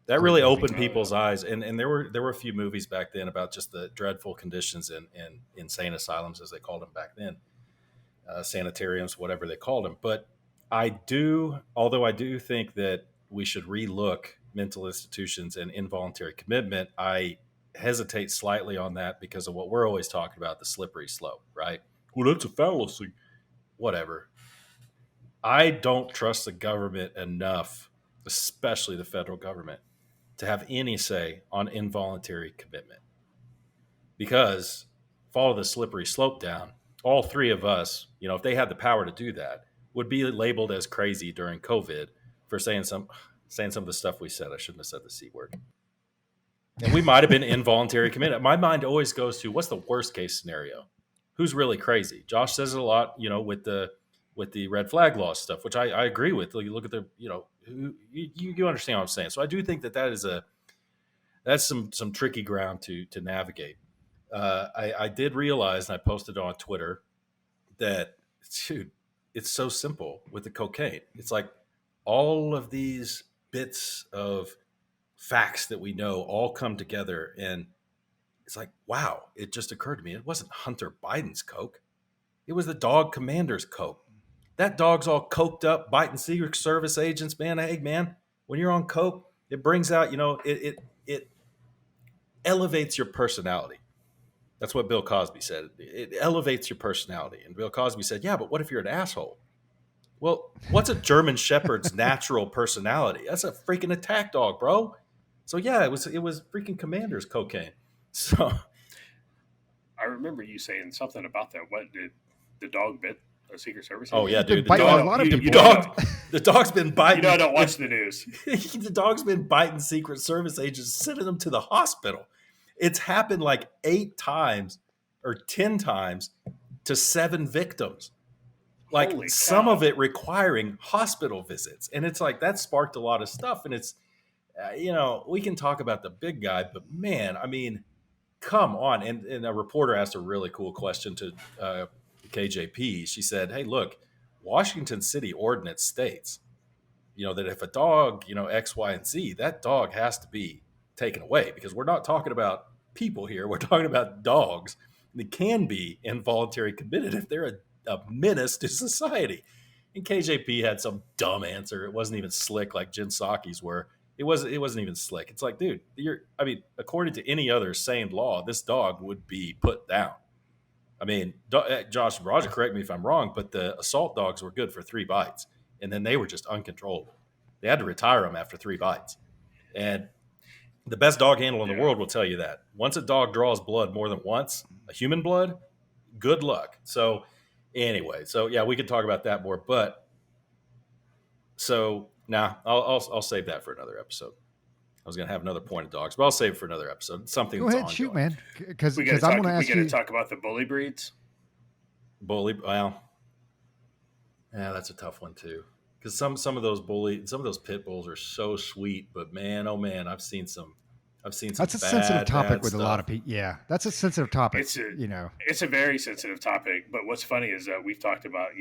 That Great really movie. opened people's eyes, and there were a few movies back then about just the dreadful conditions in insane asylums, as they called them back then, sanitariums, whatever they called them. But although I do think that we should relook mental institutions and involuntary commitment, I hesitate slightly on that because of what we're always talking about, the slippery slope, right? Well, that's a fallacy. Whatever. I don't trust the government enough, especially the federal government, to have any say on involuntary commitment. Because follow the slippery slope down, all three of us, if they had the power to do that, would be labeled as crazy during COVID for saying some of the stuff we said. I shouldn't have said the C word. And we might have been involuntary commitment. My mind always goes to what's the worst case scenario? Who's really crazy? Josh says it a lot, with the red flag law stuff, which I agree with. You look at you understand what I'm saying. So I do think that's some tricky ground to navigate. I did realize, and I posted on Twitter, that, dude, it's so simple with the cocaine. It's like all of these bits of facts that we know all come together, and it's like, wow, it just occurred to me. It wasn't Hunter Biden's coke. It was the dog commander's coke. That dog's all coked up, biting Secret Service agents, man. Hey, man, when you're on coke, it brings out, it elevates your personality. That's what Bill Cosby said. It elevates your personality. And Bill Cosby said, yeah, but what if you're an asshole? Well, what's a German Shepherd's natural personality? That's a freaking attack dog, bro. So yeah, it was freaking Commander's cocaine. So I remember you saying something about that. What did the dog bit a Secret Service? oh yeah, He's been dude, biting a lot of people. the dog's been biting. I don't watch the news. The dog's been biting Secret Service agents, sending them to the hospital. It's happened like 8 times or 10 times to 7 victims. Like Holy some cow. of it requiring hospital visits. And it's like that sparked a lot of stuff. And it's, we can talk about the big guy, but man, I mean, come on. And a reporter asked a really cool question to KJP. She said, hey, look, Washington City ordinance states, that if a dog, X, Y, and Z, that dog has to be taken away because we're not talking about people here. We're talking about dogs. They can be involuntary committed if they're a menace to society. And KJP had some dumb answer. It wasn't even slick like Jen Psaki's were. It wasn't even slick. It's like, dude, according to any other sane law, this dog would be put down. I mean, Josh and Roger, correct me if I'm wrong, but the assault dogs were good for 3 bites, and then they were just uncontrollable. They had to retire them after 3 bites. And the best dog handler in the world will tell you that. Once a dog draws blood more than once, a human blood, good luck. So anyway, yeah, we could talk about that more. But so now I'll save that for another episode. I was going to have another point of dogs, but I'll save it for another episode. Something. Go that's ahead, ongoing. shoot, man. Because We I'm got going to ask you. to talk about the bully breeds. Bully. Well, yeah, that's a tough one too. Because some of those pit bulls are so sweet, but man, oh man, I've seen some. That's a sensitive topic with a lot of people. Yeah, that's a sensitive topic. It's a very sensitive topic. But what's funny is that we've talked about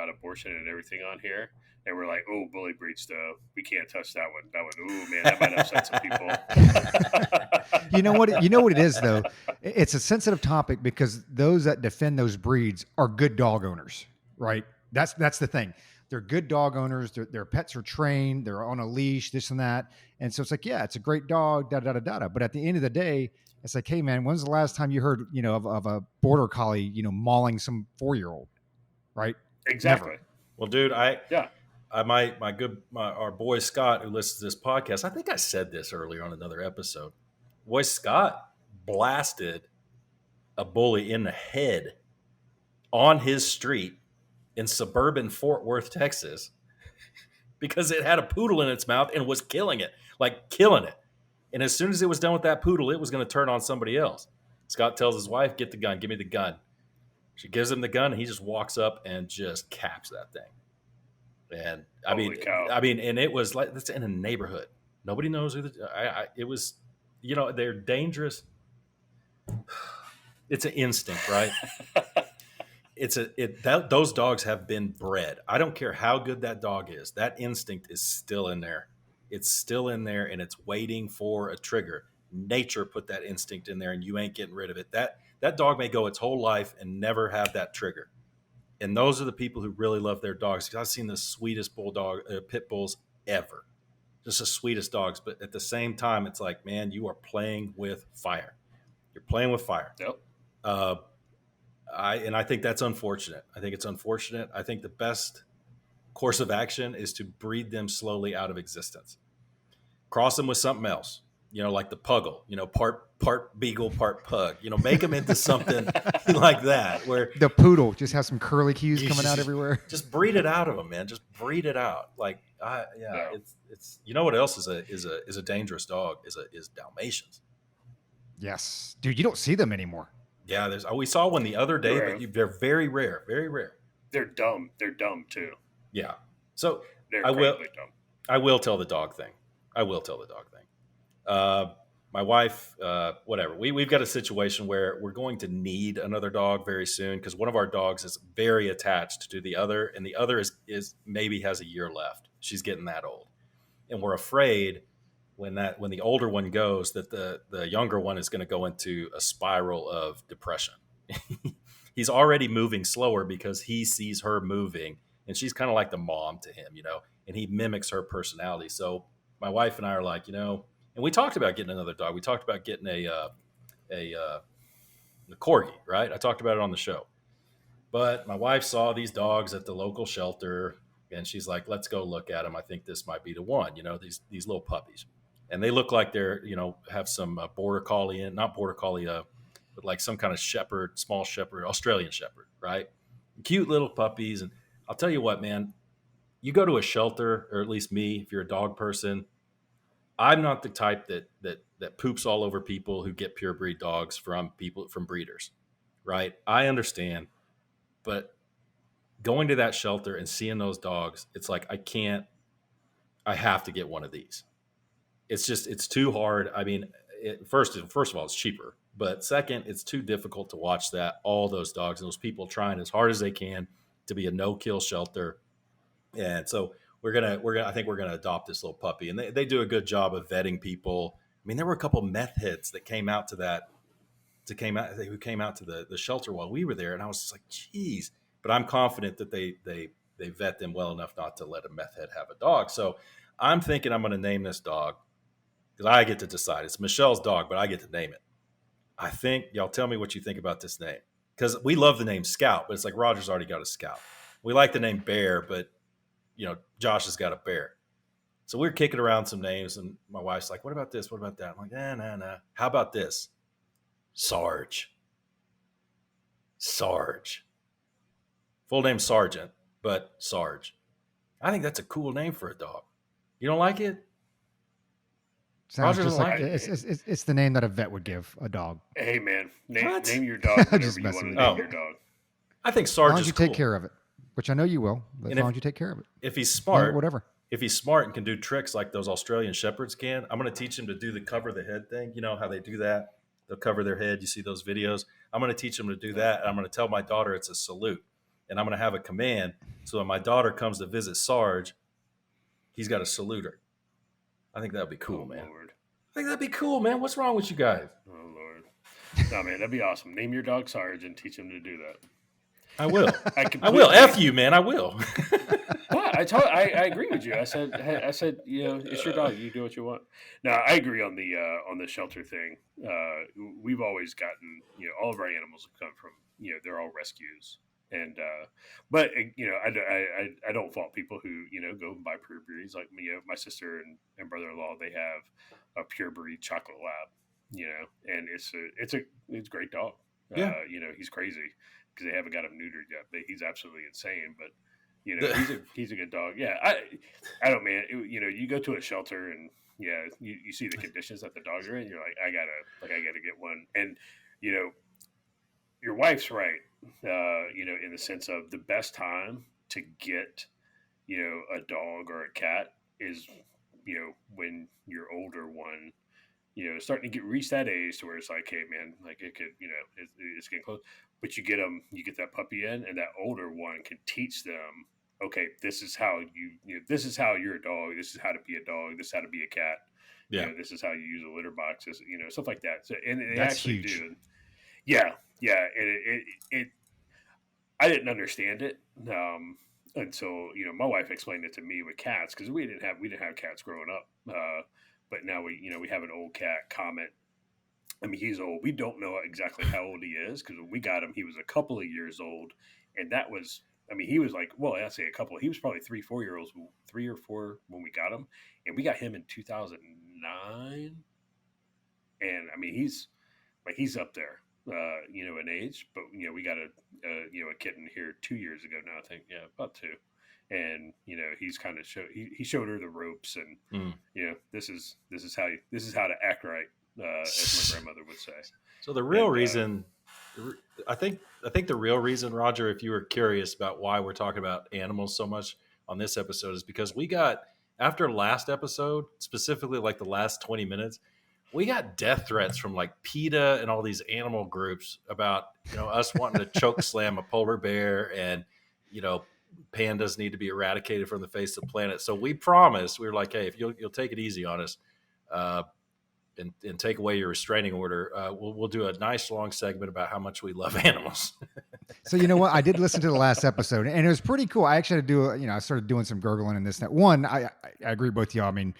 abortion and everything on here, and we're like, oh, bully breed stuff. We can't touch that one. That one, ooh, man, that might upset some people. You know what it is though. It's a sensitive topic because those that defend those breeds are good dog owners, right? That's the thing. They're good dog owners. Their pets are trained. They're on a leash, this and that. And so it's like, yeah, it's a great dog, da da da da da. But at the end of the day, it's like, hey man, when's the last time you heard, of a border collie, mauling some 4-year-old, right? Exactly. Never. Well, dude, our boy Scott, who listens to this podcast, I think I said this earlier on another episode. Boy Scott blasted a bully in the head on his street in suburban Fort Worth, Texas, because it had a poodle in its mouth and was killing it. And as soon as it was done with that poodle, it was going to turn on somebody else. Scott tells his wife, get the gun, give me the gun. She gives him the gun, and he just walks up and just caps that thing. And and it was like, that's in a neighborhood. Nobody knows who it was, they're dangerous. It's an instinct, right? Those dogs have been bred. I don't care how good that dog is. That instinct is still in there. It's still in there, and it's waiting for a trigger. Nature put that instinct in there, and you ain't getting rid of it. That dog may go its whole life and never have that trigger. And those are the people who really love their dogs. Because I've seen the sweetest pit bulls ever. Just the sweetest dogs. But at the same time, it's like, man, you are playing with fire. You're playing with fire. Yep. I think that's unfortunate. I think it's unfortunate. I think the best course of action is to breed them slowly out of existence. Cross them with something else, like the puggle, part beagle, part pug, make them into something like that, where the poodle just has some curly cues coming out everywhere. Just breed it out of them, man. Just breed it out. It's what else is a dangerous dog is Dalmatians. Yes, dude, you don't see them anymore. Yeah, we saw one the other day, but they're very rare, very rare. They're dumb. They're dumb too. Yeah. So they're I will dumb. tell the dog thing. My wife, whatever. We've got a situation where we're going to need another dog very soon because one of our dogs is very attached to the other, and the other is maybe has a year left. She's getting that old, and we're afraid when the older one goes that the younger one is going to go into a spiral of depression. He's already moving slower because he sees her moving and she's kind of like the mom to him, and he mimics her personality. So my wife and I are like, and we talked about getting another dog. We talked about getting a corgi, right? I talked about it on the show. But my wife saw these dogs at the local shelter, and she's like, "Let's go look at them. I think this might be the one." These little puppies, and they look like they're have some border collie not border collie, but like some kind of shepherd, small shepherd, Australian shepherd, right? Cute little puppies, and I'll tell you what, man. You go to a shelter, or at least me, if you're a dog person, I'm not the type that poops all over people who get pure breed dogs from breeders, right? I understand. But going to that shelter and seeing those dogs, it's like, I have to get one of these. It's too hard. I mean, first of all, it's cheaper. But second, it's too difficult to watch all those dogs and those people trying as hard as they can to be a no-kill shelter. And so I think we're gonna adopt this little puppy. And they do a good job of vetting people. I mean, there were a couple meth heads that came out to the shelter while we were there, and I was just like, geez. But I'm confident that they vet them well enough not to let a meth head have a dog. So I'm thinking I'm going to name this dog, because I get to decide. It's Michelle's dog, but I get to name it. I think y'all tell me what you think about this name, because we love the name Scout, but it's like Roger's already got a Scout. We like the name Bear, but Josh has got a Bear. So we're kicking around some names, and my wife's like, "What about this? What about that?" I'm like, "Nah. How about this? Sarge. Full name Sergeant, but Sarge. I think that's a cool name for a dog. You don't like it?" Sounds Roger just doesn't like like it's the name that a vet would give a dog. Hey man, name What? your dog whatever Just you messing want to with you. name your dog. I think As Sarge long as is you cool. take care of it, which I know you will. As And long as you take care of it, If he's Name it smart, whatever. if he's smart and can do tricks like those Australian shepherds can, I'm going to teach him to do the cover the head thing. You know how they do that? They'll cover their head. You see those videos? I'm going to teach him to do that. And I'm going to tell my daughter it's a salute. And I'm going to have a command. So when my daughter comes to visit Sarge, he's got to salute her. I think that'd be cool, Oh, man. Lord. I think that'd be cool, man. What's wrong with you guys? Oh Lord. No man, that'd be awesome. Name your dog Sarge and teach him to do that. I will. I I will. F you, man. I will. What? I agree with you. I said, it's your dog. You do what you want. No, I agree on the shelter thing. We've always gotten, all of our animals have come from, they're all rescues, and but I don't fault people who go and buy pure breeds. Like my sister and brother-in-law, they have a pure breed chocolate lab, and it's a great dog. Yeah. He's crazy because they haven't got him neutered yet, but he's absolutely insane. But he's a good dog. Yeah, I don't, man. You go to a shelter and you see the conditions that the dogs are in. You're like, I gotta get one. And your wife's right. In the sense of the best time to get a dog or a cat is when your older one starting to reach that age to where it's like, hey man, like it could it's getting close. But you get that puppy in, and that older one can teach them, okay, this is how this is how you're a dog. This is how to be a dog. This is how to be a cat. Yeah. This is how you use a litter box. Stuff like that. So, and they That's actually huge. do. Yeah. And it I didn't understand it until my wife explained it to me with cats, because we didn't have cats growing up. But now we have an old cat, Comet. I mean, he's old. We don't know exactly how old he is, because when we got him, he was a couple of years old, and that was. I mean, he was like, well, I'd say a couple. He was probably 3 or 4 when we got him, and we got him in 2009. And I mean, he's up there, in age. But we got a kitten here 2 years ago now. I think, about 2. And he's kind of he showed her the ropes, and this is how to act right, as my grandmother would say. So the real reason, I think the real reason, Roger, if you were curious about why we're talking about animals so much on this episode, is because we got, after last episode, specifically like the last 20 minutes, we got death threats from like PETA and all these animal groups about us wanting to choke slam a polar bear, and pandas need to be eradicated from the face of the planet. So we promised, we were like, hey, if you'll take it easy on us, and take away your restraining order, we'll do a nice long segment about how much we love animals. So you know what? I did listen to the last episode, and it was pretty cool. I actually had to do, I started doing some gurgling and this and that. One, I agree with you. I mean,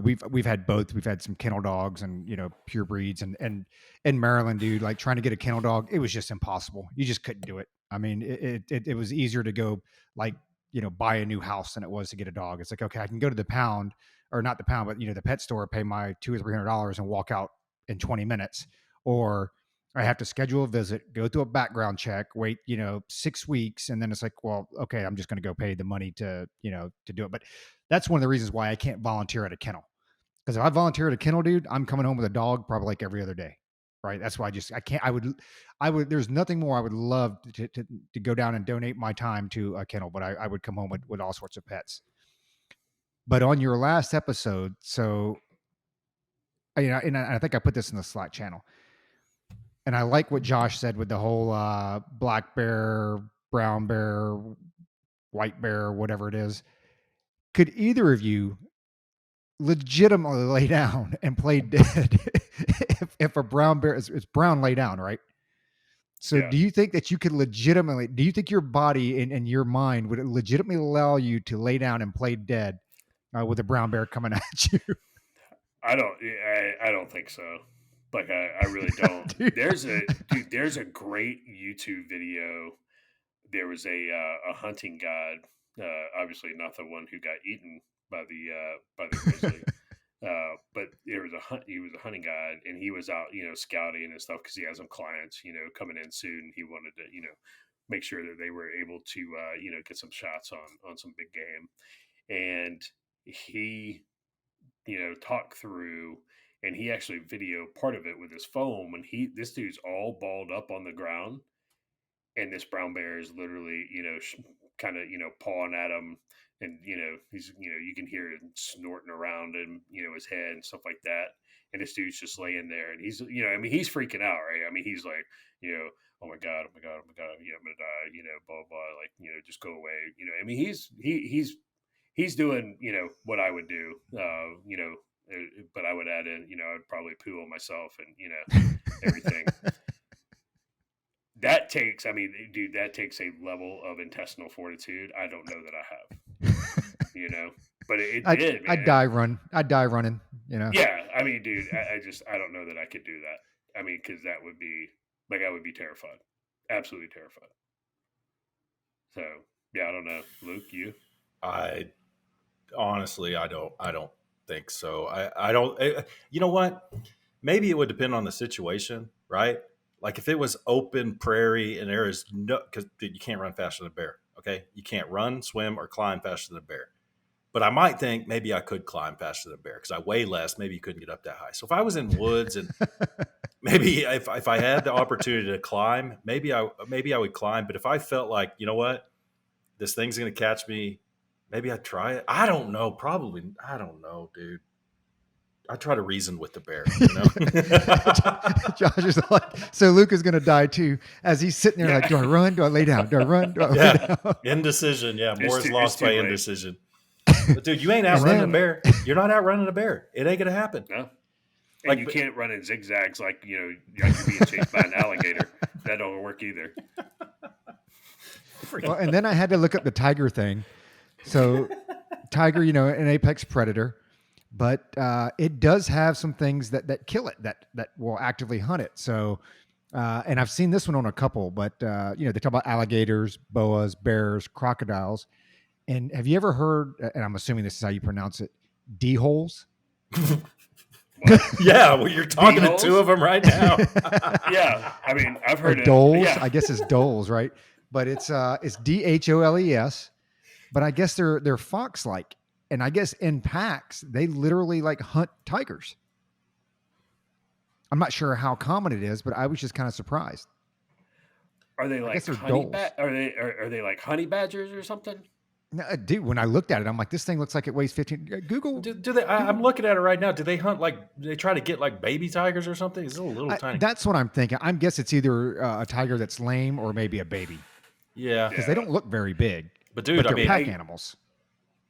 we've had both. We've had some kennel dogs and pure breeds, and in Maryland, dude, like trying to get a kennel dog, it was just impossible. You just couldn't do it. I mean, it was easier to go like buy a new house than it was to get a dog. It's like, okay, I can go to the pound, or not the pound, but the pet store, pay my $200 or $300 and walk out in 20 minutes, or I have to schedule a visit, go through a background check, wait 6 weeks, and then it's like, well, okay, I'm just going to go pay the money to to do it. But that's one of the reasons why I can't volunteer at a kennel. Because if I volunteer at a kennel, dude, I'm coming home with a dog probably like every other day. Right. That's why I can't, there's nothing more I would love to go down and donate my time to a kennel, but I would come home with all sorts of pets. But on your last episode, so, and I think I put this in the Slack channel, and I like what Josh said with the whole black bear, brown bear, white bear, whatever it is. Could either of you legitimately lay down and play dead if a brown bear it's brown lay down, right? So Yeah. do you think that you could do you think your body and your mind would legitimately allow you to lay down and play dead with a brown bear coming at you? I don't think so. Like I really don't. Dude. There's a great YouTube video. There was a hunting guide, obviously not the one who got eaten by the grizzly. But there was he was a hunting guide, and he was out, scouting and stuff because he has some clients, coming in soon. He wanted to, make sure that they were able to, get some shots on some big game. And he, talked through, and he actually videoed part of it with his phone when this dude's all balled up on the ground, and this brown bear is literally, kind of, pawing at him, and he's, you can hear him snorting around him, his head and stuff like that, and this dude's just laying there, and he's, I mean, he's freaking out, right? I mean, he's like, oh my god, oh my god, oh my god, I'm gonna die, blah blah, like, just go away, I mean, he's doing, what I would do, but I would add in, I'd probably poo on myself and everything. That takes, I mean, dude, that takes a level of intestinal fortitude I don't know that I have, but it did, man. I'd die running, Yeah, I mean, dude, I don't know that I could do that. I mean, because that would be, like, I would be terrified, absolutely terrified. So, yeah, I don't know. Luke, you? I honestly, I don't think so. I don't, you know what? Maybe it would depend on the situation, right? Like if it was open prairie and there is because you can't run faster than a bear. Okay. You can't run, swim, or climb faster than a bear. But I might think maybe I could climb faster than a bear because I weigh less. Maybe you couldn't get up that high. So if I was in woods and maybe if I had the opportunity to climb, maybe I would climb. But if I felt like, you know what, this thing's going to catch me, maybe I'd try it. I don't know. Probably. I don't know, dude. I try to reason with the bear, Josh is like, so Luke is going to die too, as he's sitting there like, do I run? Do I lay down? Do I run? Do I lay down? Indecision. Yeah. More is lost by indecision. But dude, you ain't outrunning a bear. You're not outrunning a bear. It ain't going to happen. No. And like, you can't run in zigzags like, you're being chased by an alligator. That don't work either. Well, and then I had to look up the tiger thing. So tiger, an apex predator. But it does have some things that kill it, that will actively hunt it. So, and I've seen this one on a couple, but they talk about alligators, boas, bears, crocodiles. And have you ever heard, and I'm assuming this is how you pronounce it, D-holes? Yeah, well, you're talking D-holes? To two of them right now. Yeah, I mean, I've heard doles. Yeah. I guess it's doles, right? But it's DHOLES. But I guess they're fox-like. And I guess in packs, they literally like hunt tigers. I'm not sure how common it is, but I was just kind of surprised. Are they like are they like honey badgers or something? No, dude, when I looked at it, I'm like, this thing looks like it weighs 15. Google. Do they? I'm looking at it right now. Do they hunt they try to get like baby tigers or something? It's a little tiny. That's what I'm thinking. I guess it's either a tiger that's lame or maybe a baby. Yeah, because they don't look very big. But dude, they're pack animals.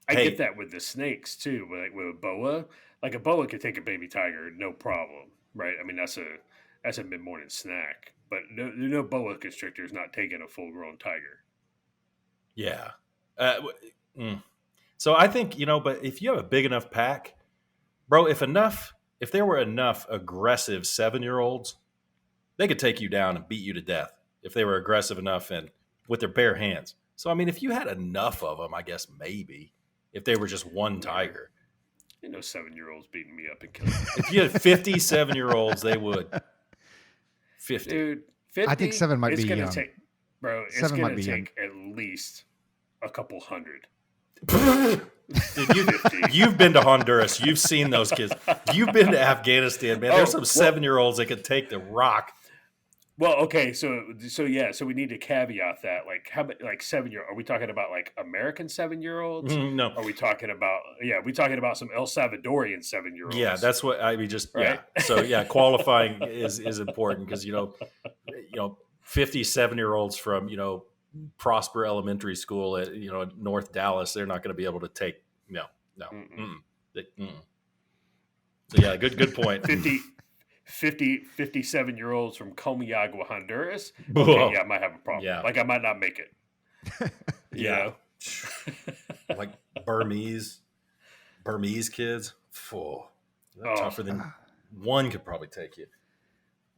I get that with the snakes too. Like with a boa, a boa could take a baby tiger, no problem, right? I mean, that's a mid-morning snack. but no boa constrictor is not taking a full grown tiger. Yeah. Uh, So I think, but if you have a big enough pack, bro, if there were enough aggressive 7-year-olds, they could take you down and beat you to death if they were aggressive enough and with their bare hands. So, I mean, if you had enough of them, I guess maybe if they were just one tiger. You know, 7-year-olds beating me up and killing me. If you had 57-year-olds, they would. 50. Dude, 50, I think 7 might be gonna young. take, bro, it's 7 going might to be take at least a couple hundred. Dude, you've been to Honduras. You've seen those kids. You've been to Afghanistan, man. There's some 7-year-olds that could take the rock. Well, okay, so we need to caveat that. Like, how many, like 7-year? Are we talking about like American 7-year-olds? No. Are we talking about? Yeah, we talking about some El Salvadorian 7-year-olds? Yeah, that's what I mean. Just right? Yeah. So yeah, qualifying is important because 57-year-olds from Prosper Elementary School at North Dallas, they're not going to be able to take no. Mm-mm. Mm-mm. So yeah, good point. 57-year-olds from Comayagua, Honduras. Okay, yeah, I might have a problem. Yeah. Like I might not make it. Yeah. Like Burmese kids. Tougher than one could probably take you.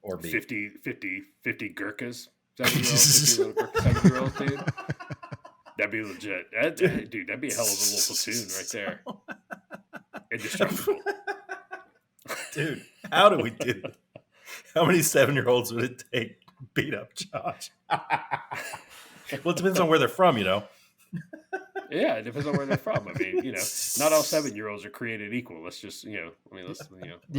Or be 50 Gurkhas. 7-year-olds, dude. That'd be legit. Dude, that'd be a hell of a little platoon right there. Indestructible. Dude, how do we do that? How many 7-year-olds would it take to beat up Josh? Well, it depends on where they're from, Yeah, it depends on where they're from. I mean, not all 7-year-olds are created equal. Let's just, you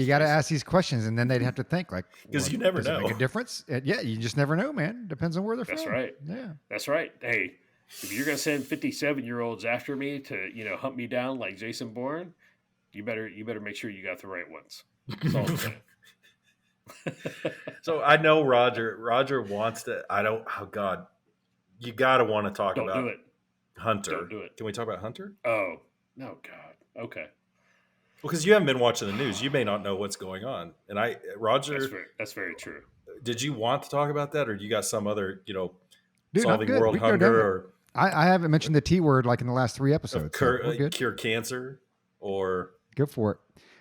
got to ask these questions, and then they'd have to think like, because you never does know. It make a difference? Yeah, you just never know, man. Depends on where they're That's from. right. Yeah, that's right. Hey, if you're gonna send 57-year-olds after me to, hunt me down like Jason Bourne, you better make sure you got the right ones. That's all I'm saying. So I know Roger wants to. Oh God, you got to want to talk Don't about do it. Hunter. Don't do it. Can we talk about Hunter? Oh no, God. Okay. Because you haven't been watching the news, you may not know what's going on. And Roger, that's very true. Did you want to talk about that, or you got some other, Dude, solving world hunger, or I haven't mentioned the T word like in the last 3 episodes. Cure cancer, or go for it.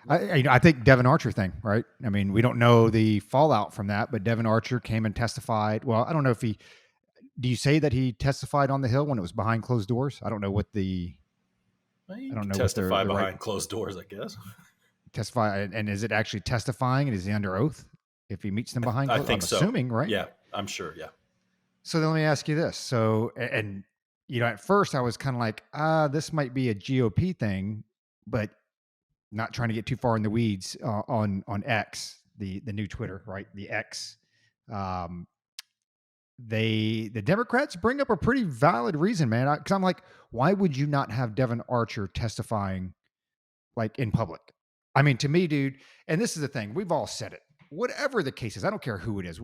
I think Devin Archer thing, right? I mean, we don't know the fallout from that, but Devin Archer came and testified. Well, I don't know if do you say that he testified on the Hill when it was behind closed doors? I don't know what I don't know. Testify behind closed doors, I guess. Testify, and is it actually testifying? And is he under oath if he meets them behind closed doors? I think I'm so. Assuming, right? Yeah, I'm sure. Yeah. So then let me ask you this. So, and at first I was kind of like, this might be a GOP thing, but not trying to get too far in the weeds on X, the new Twitter, right? The X. The Democrats bring up a pretty valid reason, man. Because I'm like, why would you not have Devin Archer testifying like in public? I mean, to me, dude, and this is the thing, we've all said it. Whatever the case is, I don't care who it is.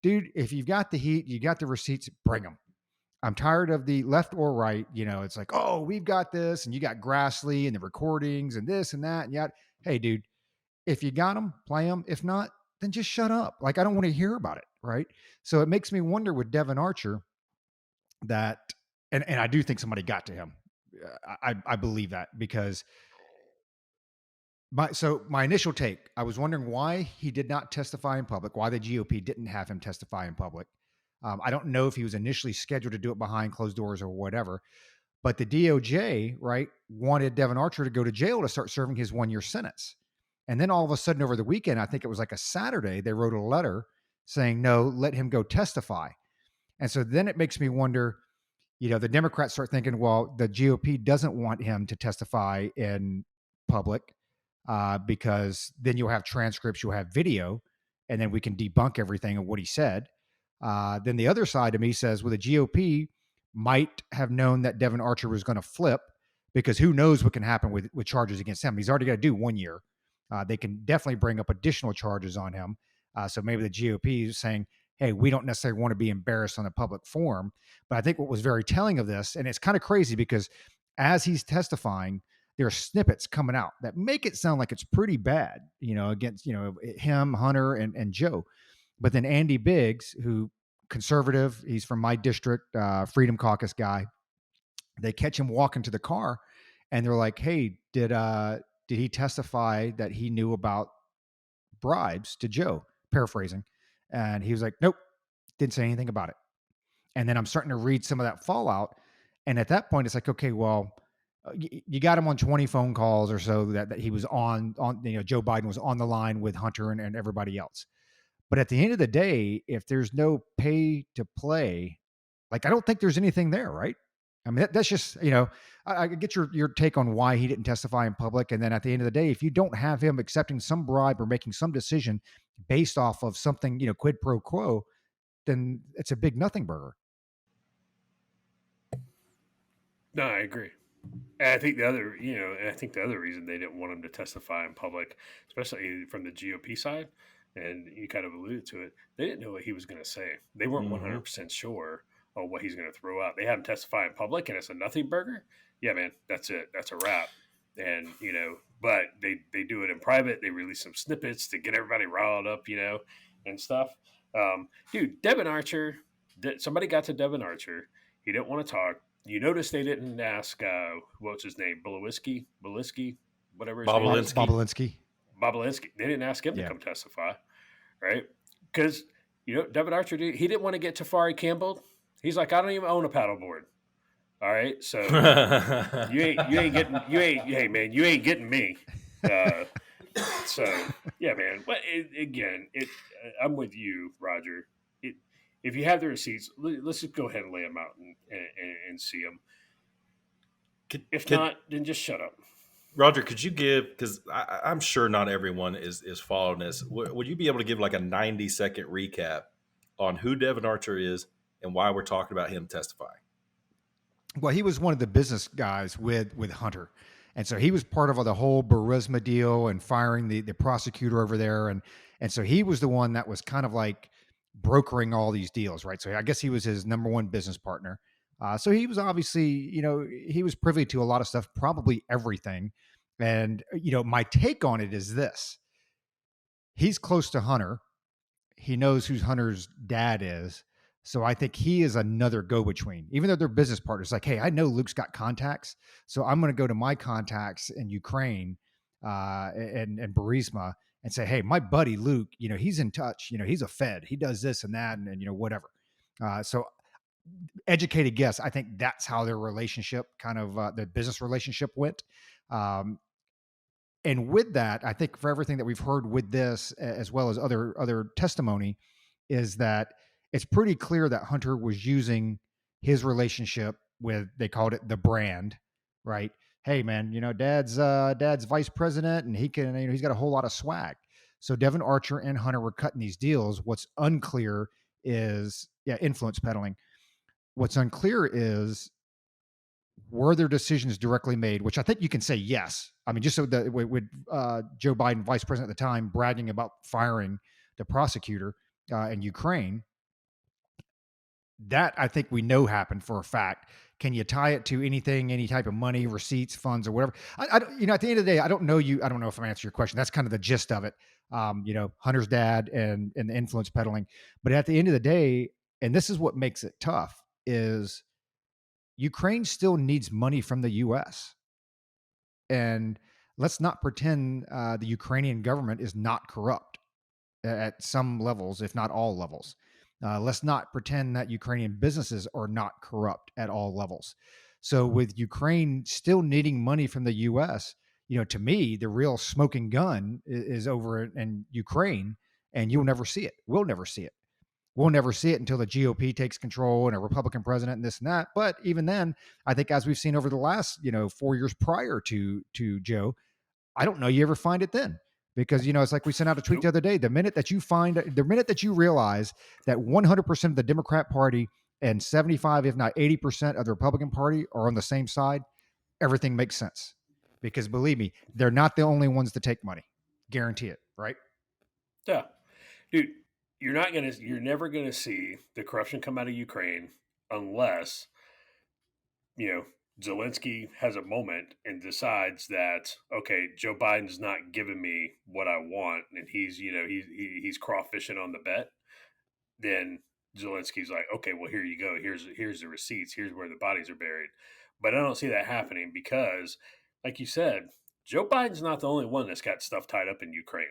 Dude, if you've got the heat, you got the receipts, bring them. I'm tired of the left or right. It's like, oh, we've got this, and you got Grassley and the recordings and this and that. And yet, hey, dude, if you got them, play them. If not, then just shut up. Like, I don't want to hear about it. Right. So it makes me wonder with Devin Archer that, and I do think somebody got to him. I believe that because my initial take, I was wondering why he did not testify in public, why the GOP didn't have him testify in public. I don't know if he was initially scheduled to do it behind closed doors or whatever, but the DOJ, right, wanted Devin Archer to go to jail to start serving his 1-year sentence. And then all of a sudden over the weekend, I think it was like a Saturday, they wrote a letter saying, no, let him go testify. And so then it makes me wonder, the Democrats start thinking, well, the GOP doesn't want him to testify in public because then you'll have transcripts, you'll have video, and then we can debunk everything of what he said. Then the other side of me says, well, the GOP might have known that Devin Archer was going to flip because who knows what can happen with charges against him. He's already got to do 1 year. They can definitely bring up additional charges on him. So maybe the GOP is saying, hey, we don't necessarily want to be embarrassed on a public forum. But I think what was very telling of this, and it's kind of crazy because as he's testifying, there are snippets coming out that make it sound like it's pretty bad, against, him, Hunter, and Joe. But then Andy Biggs, who conservative, he's from my district, Freedom Caucus guy. They catch him walking to the car, and they're like, "Hey, did he testify that he knew about bribes to Joe?" Paraphrasing, and he was like, "Nope, didn't say anything about it." And then I'm starting to read some of that fallout, and at that point, it's like, okay, well, you got him on 20 phone calls or so that he was on. Joe Biden was on the line with Hunter and everybody else. But at the end of the day, if there's no pay to play, like I don't think there's anything there, right? I mean, that's just I get your take on why he didn't testify in public, and then at the end of the day, if you don't have him accepting some bribe or making some decision based off of something quid pro quo, then it's a big nothing burger. No, I agree. And I think the other reason they didn't want him to testify in public, especially from the GOP side, and you kind of alluded to it, they didn't know what he was going to say. They weren't Mm-hmm. 100% sure of what he's going to throw out. They have him testify in public, and it's a nothing burger. Yeah, man, that's it. That's a wrap. And but they do it in private. They release some snippets to get everybody riled up, and stuff. Dude, Devin Archer. Somebody got to Devin Archer. He didn't want to talk. You notice they didn't ask what's his name, Belinsky, whatever his name is, Bobolinsky. Bobolinsky. Bobolinsky. They didn't ask him to Yeah. come testify, right? Because Devin Archer, he didn't want to get Tafari Campbell. He's like, I don't even own a paddleboard. All right, so hey man, you ain't getting me. So yeah, man. But I'm with you, Roger. If you have the receipts, let's just go ahead and lay them out and see them. If not, then just shut up. Roger, could you give, because I'm sure not everyone is following this, would you be able to give like a 90-second recap on who Devin Archer is and why we're talking about him testifying? Well, he was one of the business guys with Hunter. And so he was part of the whole Burisma deal and firing the prosecutor over there. And so he was the one that was kind of like brokering all these deals, right? So I guess he was his number one business partner. So he was obviously, he was privy to a lot of stuff, probably everything. And, my take on it is this: he's close to Hunter. He knows who Hunter's dad is. So I think he is another go-between, even though they're business partners. Like, hey, I know Luke's got contacts, so I'm going to go to my contacts in Ukraine and Burisma and say, hey, my buddy Luke, he's in touch. He's a Fed. He does this and that, and whatever. So educated guess. I think that's how their relationship, kind of the business relationship, went. And with that, I think for everything that we've heard with this, as well as other testimony, is that it's pretty clear that Hunter was using his relationship with, they called it the brand, right? Hey man, dad's vice president, and he can, he's got a whole lot of swag. So Devin Archer and Hunter were cutting these deals. What's unclear is, influence peddling. What's unclear is, were their decisions directly made, which I think you can say yes. I mean, just so that with Joe Biden, vice president at the time, bragging about firing the prosecutor in Ukraine, that I think we know happened for a fact. Can you tie it to anything, any type of money, receipts, funds, or whatever? At the end of the day, I don't know you. I don't know if I'm answering your question. That's kind of the gist of it. Hunter's dad and the influence peddling. But at the end of the day, and this is what makes it tough, is Ukraine still needs money from the U.S. And let's not pretend the Ukrainian government is not corrupt at some levels, if not all levels. Let's not pretend that Ukrainian businesses are not corrupt at all levels. So with Ukraine still needing money from the U.S., to me, the real smoking gun is over in Ukraine, and you'll never see it. We'll never see it. We'll never see it until the GOP takes control and a Republican president and this and that. But even then, I think as we've seen over the last, 4 years prior to Joe, I don't know you ever find it then. Because, it's like we sent out a tweet the other day. The minute that you realize that 100% of the Democrat Party and 75, if not 80% of the Republican Party are on the same side, everything makes sense. Because believe me, they're not the only ones to take money. Guarantee it, right? Yeah, dude, you're never gonna see the corruption come out of Ukraine unless Zelensky has a moment and decides that, okay, Joe Biden's not giving me what I want, and he's crawfishing on the bet. then Zelensky's like, okay, well, here you go. Here's the receipts. Here's where the bodies are buried. But I don't see that happening because, like you said, Joe Biden's not the only one that's got stuff tied up in Ukraine.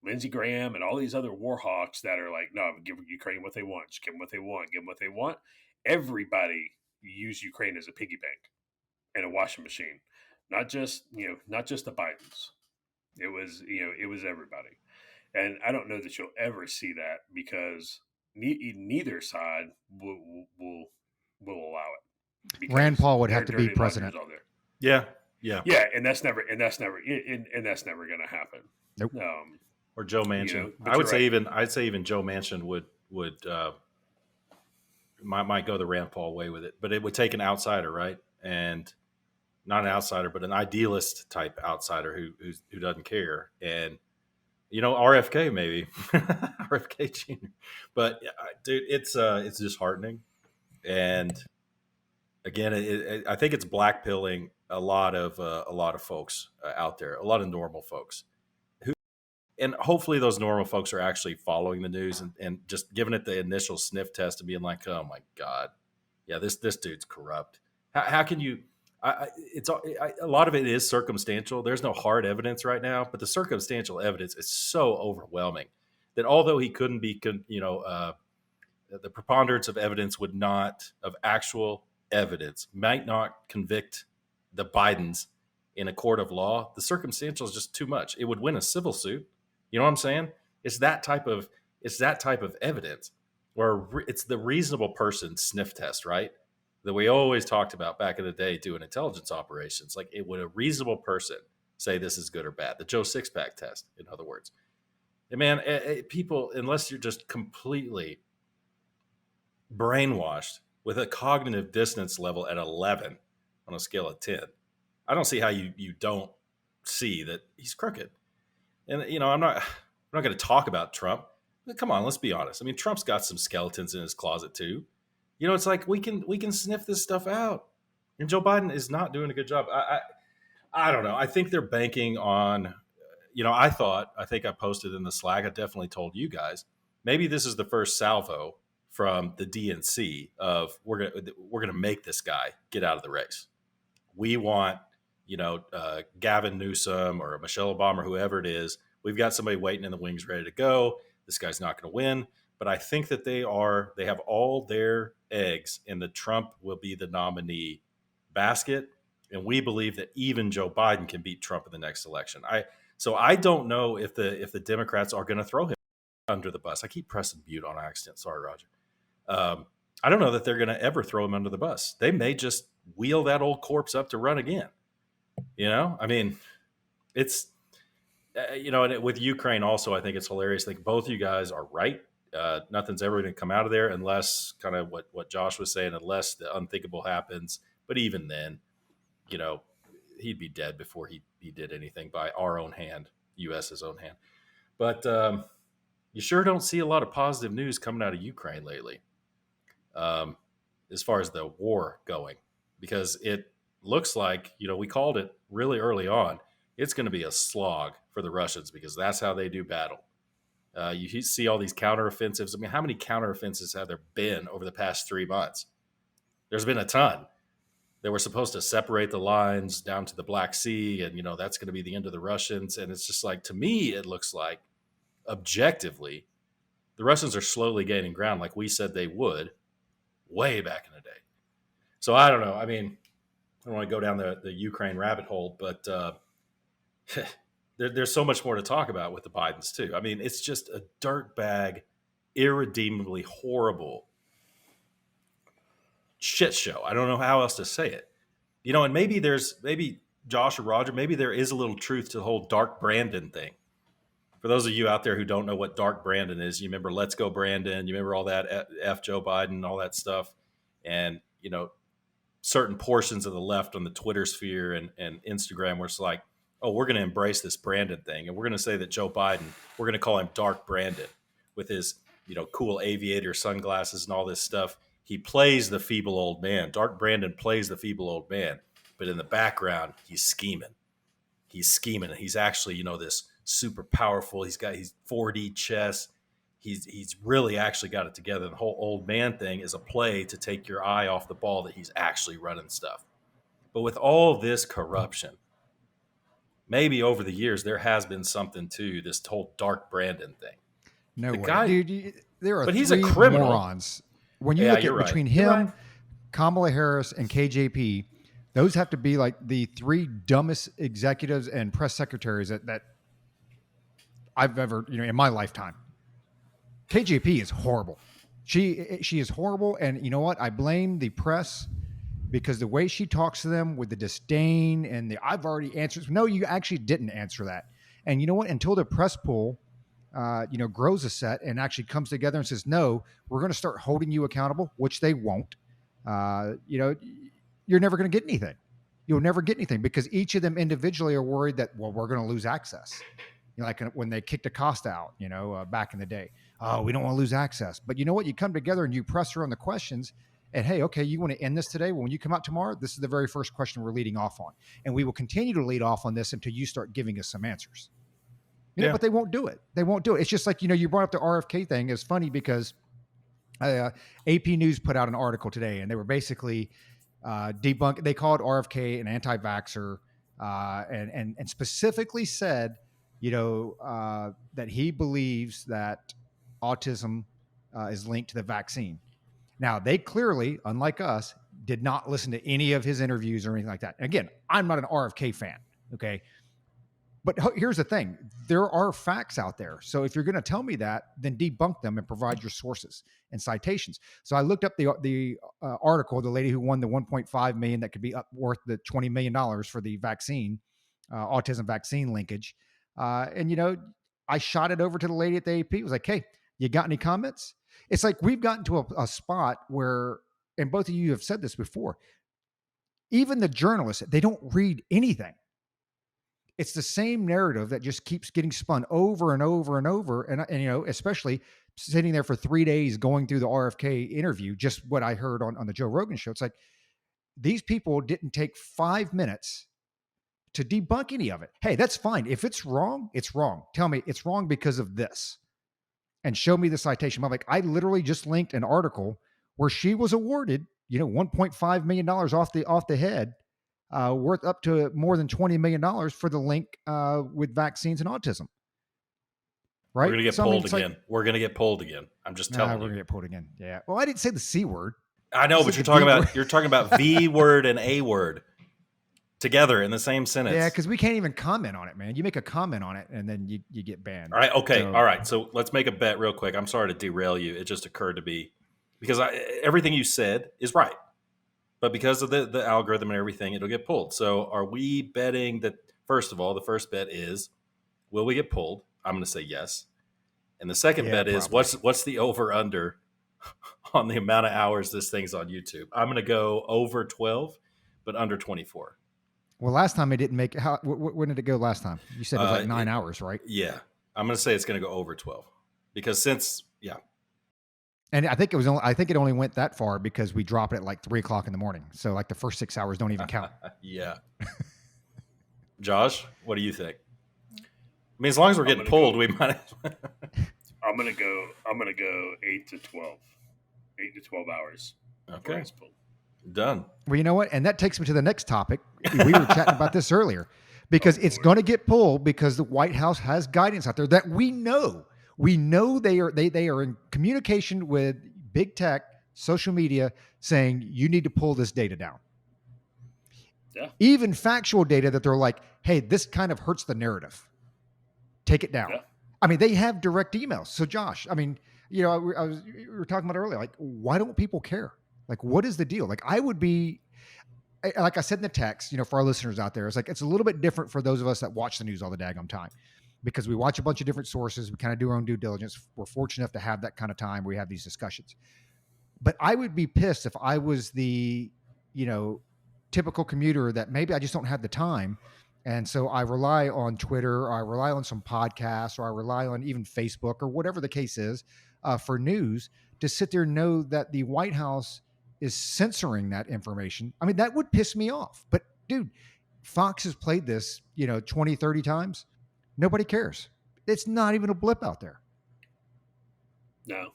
Lindsey Graham and all these other war hawks that are like, no, give Ukraine what they want. Just give them what they want. Give them what they want. Everybody use Ukraine as a piggy bank and a washing machine. Not just the Bidens. It was everybody. And I don't know that you'll ever see that because neither side will allow it because Rand Paul would their have to be dirty president. laundry's all there. Yeah. And that's never going to happen. Nope. Or Joe Manchin. But I'd say even Joe Manchin would might go the Rand Paul way with it, but it would take an outsider, right? And not an outsider, but an idealist type outsider who doesn't care. And RFK maybe RFK Jr. But dude, it's disheartening. And again, I think it's blackpilling a lot of folks out there, a lot of normal folks. And hopefully those normal folks are actually following the news and just giving it the initial sniff test and being like, oh my God, yeah, this dude's corrupt. How can you? A lot of it is circumstantial. There's no hard evidence right now, but the circumstantial evidence is so overwhelming that although he couldn't be, the preponderance of evidence of actual evidence might not convict the Bidens in a court of law. The circumstantial is just too much. It would win a civil suit. You know what I'm saying? It's that type of evidence where it's the reasonable person sniff test, right? That we always talked about back in the day doing intelligence operations. Like, would a reasonable person say this is good or bad? The Joe Sixpack test, in other words. And man, people, unless you're just completely brainwashed with a cognitive dissonance level at 11 on a scale of 10, I don't see how you don't see that he's crooked. And I'm not going to talk about Trump. But come on, let's be honest. I mean, Trump's got some skeletons in his closet too. It's like we can sniff this stuff out, and Joe Biden is not doing a good job. I don't know. I think they're banking on. I think I posted in the Slack. I definitely told you guys. Maybe this is the first salvo from the DNC of we're gonna make this guy get out of the race. We want Gavin Newsom or Michelle Obama or whoever it is. We've got somebody waiting in the wings ready to go. This guy's not going to win. But I think that they have all their eggs in the Trump will be the nominee basket. And we believe that even Joe Biden can beat Trump in the next election. So I don't know if the Democrats are going to throw him under the bus. I keep pressing mute on accident. Sorry, Roger. I don't know that they're going to ever throw him under the bus. They may just wheel that old corpse up to run again. I mean, it's, and with Ukraine also, I think it's hilarious. I think both you guys are right. Nothing's ever going to come out of there unless kind of what Josh was saying, unless the unthinkable happens. But even then, he'd be dead before he did anything by our own hand, U.S.'s own hand. But you sure don't see a lot of positive news coming out of Ukraine lately, as far as the war going, because it looks like, we called it really early on. It's going to be a slog for the Russians because that's how they do battle. You see all these counteroffensives. I mean, how many counteroffensives have there been over the past 3 months? There's been a ton. They were supposed to separate the lines down to the Black Sea, and that's going to be the end of the Russians. And it's just like, to me, it looks like objectively, the Russians are slowly gaining ground, like we said they would, way back in the day. So I don't know. I mean, I don't want to go down the Ukraine rabbit hole, but there's so much more to talk about with the Bidens too. I mean, it's just a dirtbag, irredeemably horrible shit show. I don't know how else to say it. And maybe Josh or Roger, maybe there is a little truth to the whole Dark Brandon thing. For those of you out there who don't know what Dark Brandon is, you remember Let's Go Brandon, you remember all that F Joe Biden, all that stuff. And, certain portions of the left on the Twitter sphere and Instagram where it's like, oh, we're going to embrace this Brandon thing. And we're going to say that Joe Biden, we're going to call him Dark Brandon with his, cool aviator sunglasses and all this stuff. He plays the feeble old man. Dark Brandon plays the feeble old man. But in the background, he's scheming. He's scheming. And he's actually, this super powerful. He's 4D chess. he's really actually got it together. The whole old man thing is a play to take your eye off the ball that he's actually running stuff. But with all this corruption, maybe over the years there has been something to this whole Dark Brandon thing. No The way, guy, dude. There are but he's a three criminal. morons. When you Yeah, look you're at right. between You're him, right. Kamala Harris, and KJP, those have to be like the three dumbest executives and press secretaries that I've ever, in my lifetime. KJP is horrible. She is horrible, and you know what? I blame the press because the way she talks to them with the disdain and the I've already answered. No, you actually didn't answer that. And you know what? Until the press pool, grows a set and actually comes together and says, no, we're going to start holding you accountable, which they won't. You're never going to get anything. You'll never get anything because each of them individually are worried that, well, we're going to lose access. Like when they kicked Acosta out, back in the day. Oh, we don't want to lose access. But you know what? You come together and you press her on the questions. And hey, okay, you want to end this today? Well, when you come out tomorrow, this is the very first question we're leading off on. And we will continue to lead off on this until you start giving us some answers. But they won't do it. They won't do it. It's just like, you brought up the RFK thing. It's funny because AP News put out an article today and they were basically debunk. They called RFK an anti-vaxxer and specifically said, that he believes that autism is linked to the vaccine. Now, they clearly, unlike us, did not listen to any of his interviews or anything like that. Again, I'm not an RFK fan, okay? But here's the thing. There are facts out there. So if you're going to tell me that, then debunk them and provide your sources and citations. So I looked up the article, the lady who won the $1.5 million that could be up worth the $20 million for the vaccine, autism vaccine linkage. I shot it over to the lady at the AP. It was like, hey, you got any comments? It's like we've gotten to a spot where, and both of you have said this before, even the journalists, they don't read anything. It's the same narrative that just keeps getting spun over and over and over. And especially sitting there for 3 days going through the RFK interview, just what I heard on the Joe Rogan show. It's like these people didn't take 5 minutes to debunk any of it. Hey, that's fine. If it's wrong, it's wrong. Tell me it's wrong because of this and show me the citation. I'm like, I literally just linked an article where she was awarded, $1.5 million off the head, worth up to more than $20 million for the link with vaccines and autism. Right? We're going to get pulled again. Like, we're going to get pulled again. I'm just telling you. We're going to get pulled again. Yeah. Well, I didn't say the C word. I know, but you're talking about V word and A word together in the same sentence. Yeah, because we can't even comment on it, man. You make a comment on it, and then you get banned. All right, okay, all right. So let's make a bet real quick. I'm sorry to derail you. It just occurred to me because everything you said is right, but because of the algorithm and everything, it'll get pulled. So are we betting that, first of all, the first bet is, will we get pulled? I'm going to say yes. And the second bet is, what's the over-under on the amount of hours this thing's on YouTube? I'm going to go over 12, but under 24. Well, last time it didn't make. When did it go last time? You said it was like 9 hours, right? Yeah, I'm going to say it's going to go over 12 because and I think it only went that far because we dropped it at like 3:00 in the morning. So like the first 6 hours don't even count. Yeah. Josh, what do you think? I mean, as long as we're getting pulled, we might. I'm gonna go 8 to 12, 8 to 12 hours. Okay. Done. Well, you know what? And that takes me to the next topic. We were chatting about this earlier because it's going to get pulled because the White House has guidance out there that we know. We know they are in communication with big tech, social media, saying you need to pull this data down. Yeah. Even factual data that they're like, hey, this kind of hurts the narrative. Take it down. Yeah. I mean, they have direct emails. So Josh, I mean, we were talking about earlier, like, why don't people care? Like, what is the deal? Like, I would be, like I said in the text, for our listeners out there, it's like, it's a little bit different for those of us that watch the news all the daggum time because we watch a bunch of different sources. We kind of do our own due diligence. We're fortunate enough to have that kind of time where we have these discussions. But I would be pissed if I was the, typical commuter that maybe I just don't have the time. And so I rely on Twitter, or I rely on some podcasts, or I rely on even Facebook or whatever the case is for news to sit there and know that the White House is censoring that information. I mean, that would piss me off. But dude, Fox has played this, 20, 30 times. Nobody cares. It's not even a blip out there. No.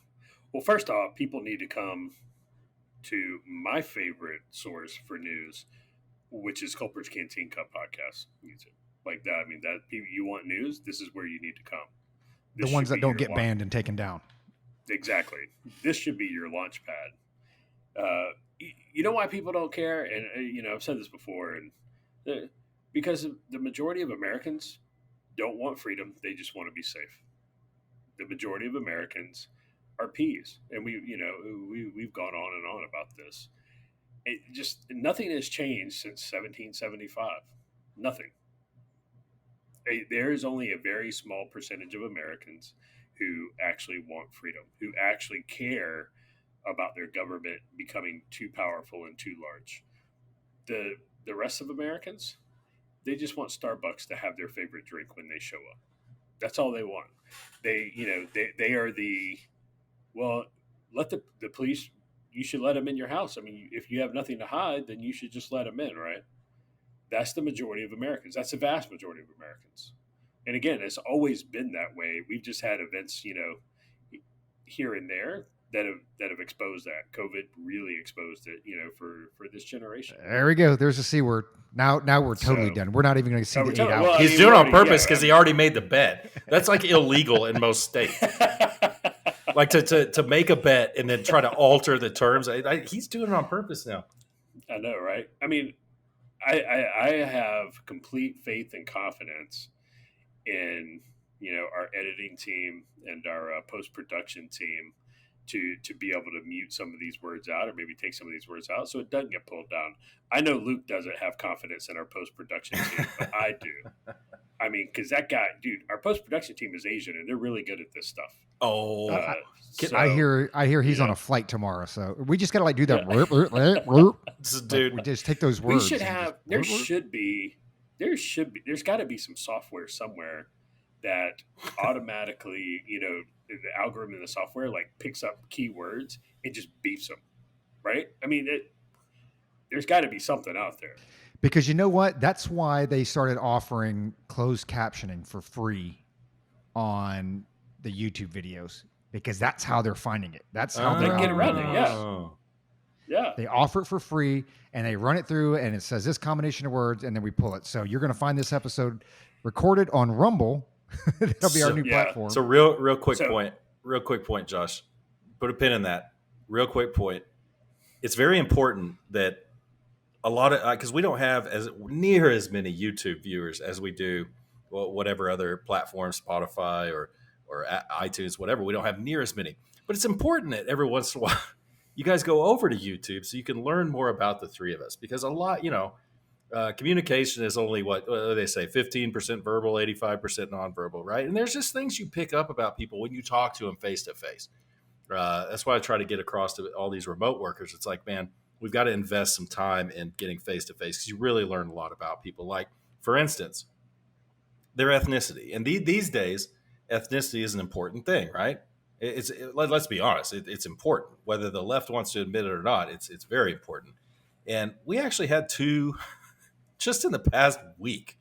Well, first off, people need to come to my favorite source for news, which is Culper's Canteen Cup podcast. YouTube. Like that. I mean, that you want news, this is where you need to come. The This ones should that be don't your get launch. banned and taken down. Exactly. This should be your launch pad. You know why people don't care? And, I've said this before, and because the majority of Americans don't want freedom. They just want to be safe. The majority of Americans are peas. And we've gone on and on about this. It just, nothing has changed since 1775. Nothing. There is only a very small percentage of Americans who actually want freedom, who actually care about their government becoming too powerful and too large. The rest of Americans, they just want Starbucks to have their favorite drink when they show up. That's all they want. They are well, let the police, you should let them in your house. I mean, if you have nothing to hide, then you should just let them in, right? That's the majority of Americans. That's the vast majority of Americans. And again, it's always been that way. We've just had events, here and there that have exposed that. COVID really exposed it, for this generation. There we go. There's a C word. Now we're totally done. We're not even going to see the 8 hours. He's doing it on purpose because he already made the bet. That's like illegal in most states. Like to make a bet and then try to alter the terms. He's doing it on purpose now. I know, right? I mean, I have complete faith and confidence in our editing team and our post production team to be able to mute some of these words out, or maybe take some of these words out so it doesn't get pulled down. I know Luke doesn't have confidence in our post production team, but I do. I mean, because that guy, dude, our post production team is Asian and they're really good at this stuff. Oh, I hear he's on a flight tomorrow, so we just got to do that. Dude, we just take those words. We should have. There's got to be some software somewhere that automatically, the algorithm in the software like picks up keywords and just beeps them, right? I mean, there's got to be something out there. Because you know what? That's why they started offering closed captioning for free on the YouTube videos, because that's how they're finding it. That's how they get around it. Yeah. Oh. Yeah. They offer it for free and they run it through and it says this combination of words and then we pull it. So you're going to find this episode recorded on Rumble. That'll be our new platform. So real quick point, Josh. Put a pin in that. Real quick point. It's very important that a lot of, because we don't have near as many YouTube viewers as we do whatever other platform, Spotify or iTunes, whatever. We don't have near as many. But it's important that every once in a while you guys go over to YouTube so you can learn more about the three of us, because a lot, communication is only what they say, 15% verbal, 85% nonverbal, right? And there's just things you pick up about people when you talk to them face to face. That's why I try to get across to all these remote workers. It's like, man, we've got to invest some time in getting face to face because you really learn a lot about people. Like, for instance, their ethnicity. And these days, ethnicity is an important thing, right? Let's be honest, it's important. Whether the left wants to admit it or not, it's very important. And we actually had two, just in the past week,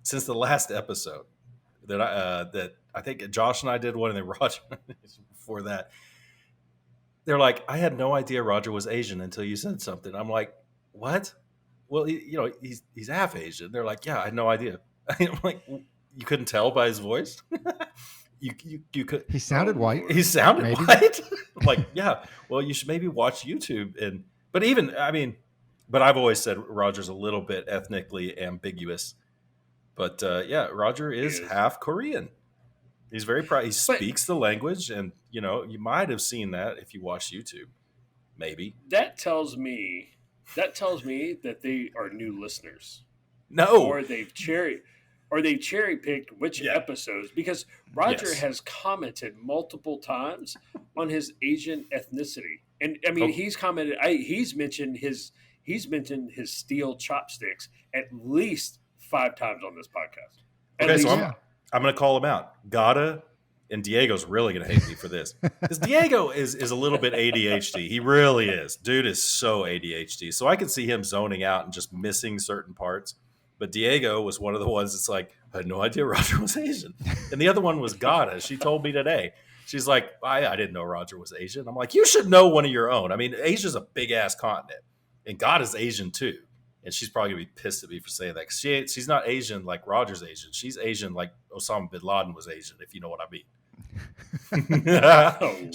since the last episode, that I think Josh and I did one, and then Roger before that. They're like, I had no idea Roger was Asian until you said something. I'm like, what? Well, he's half Asian. They're like, yeah, I had no idea. I'm like, you couldn't tell by his voice? You could. He sounded white. He sounded white. Like, yeah. Well, you should maybe watch YouTube. But I've always said Roger's a little bit ethnically ambiguous. But yeah, Roger is half Korean. He's very proud. He speaks the language, and you might have seen that if you watch YouTube. Maybe that tells me that they are new listeners. No, or they've cherry picked which episodes, because Roger has commented multiple times on his Asian ethnicity, and I mean he's commented. He's mentioned his steel chopsticks at least 5 times on this podcast. Okay, so I'm going to call him out. Gata and Diego's really going to hate me for this, because Diego is a little bit ADHD. He really is. Dude is so ADHD. So I can see him zoning out and just missing certain parts. But Diego was one of the ones that's like, I had no idea Roger was Asian. And the other one was Gata. She told me today. She's like, I didn't know Roger was Asian. I'm like, you should know one of your own. I mean, Asia's a big ass continent, and God is Asian too. And she's probably gonna be pissed at me for saying that. 'Cause she's not Asian like Roger's Asian. She's Asian like Osama bin Laden was Asian, if you know what I mean. Oh Lord.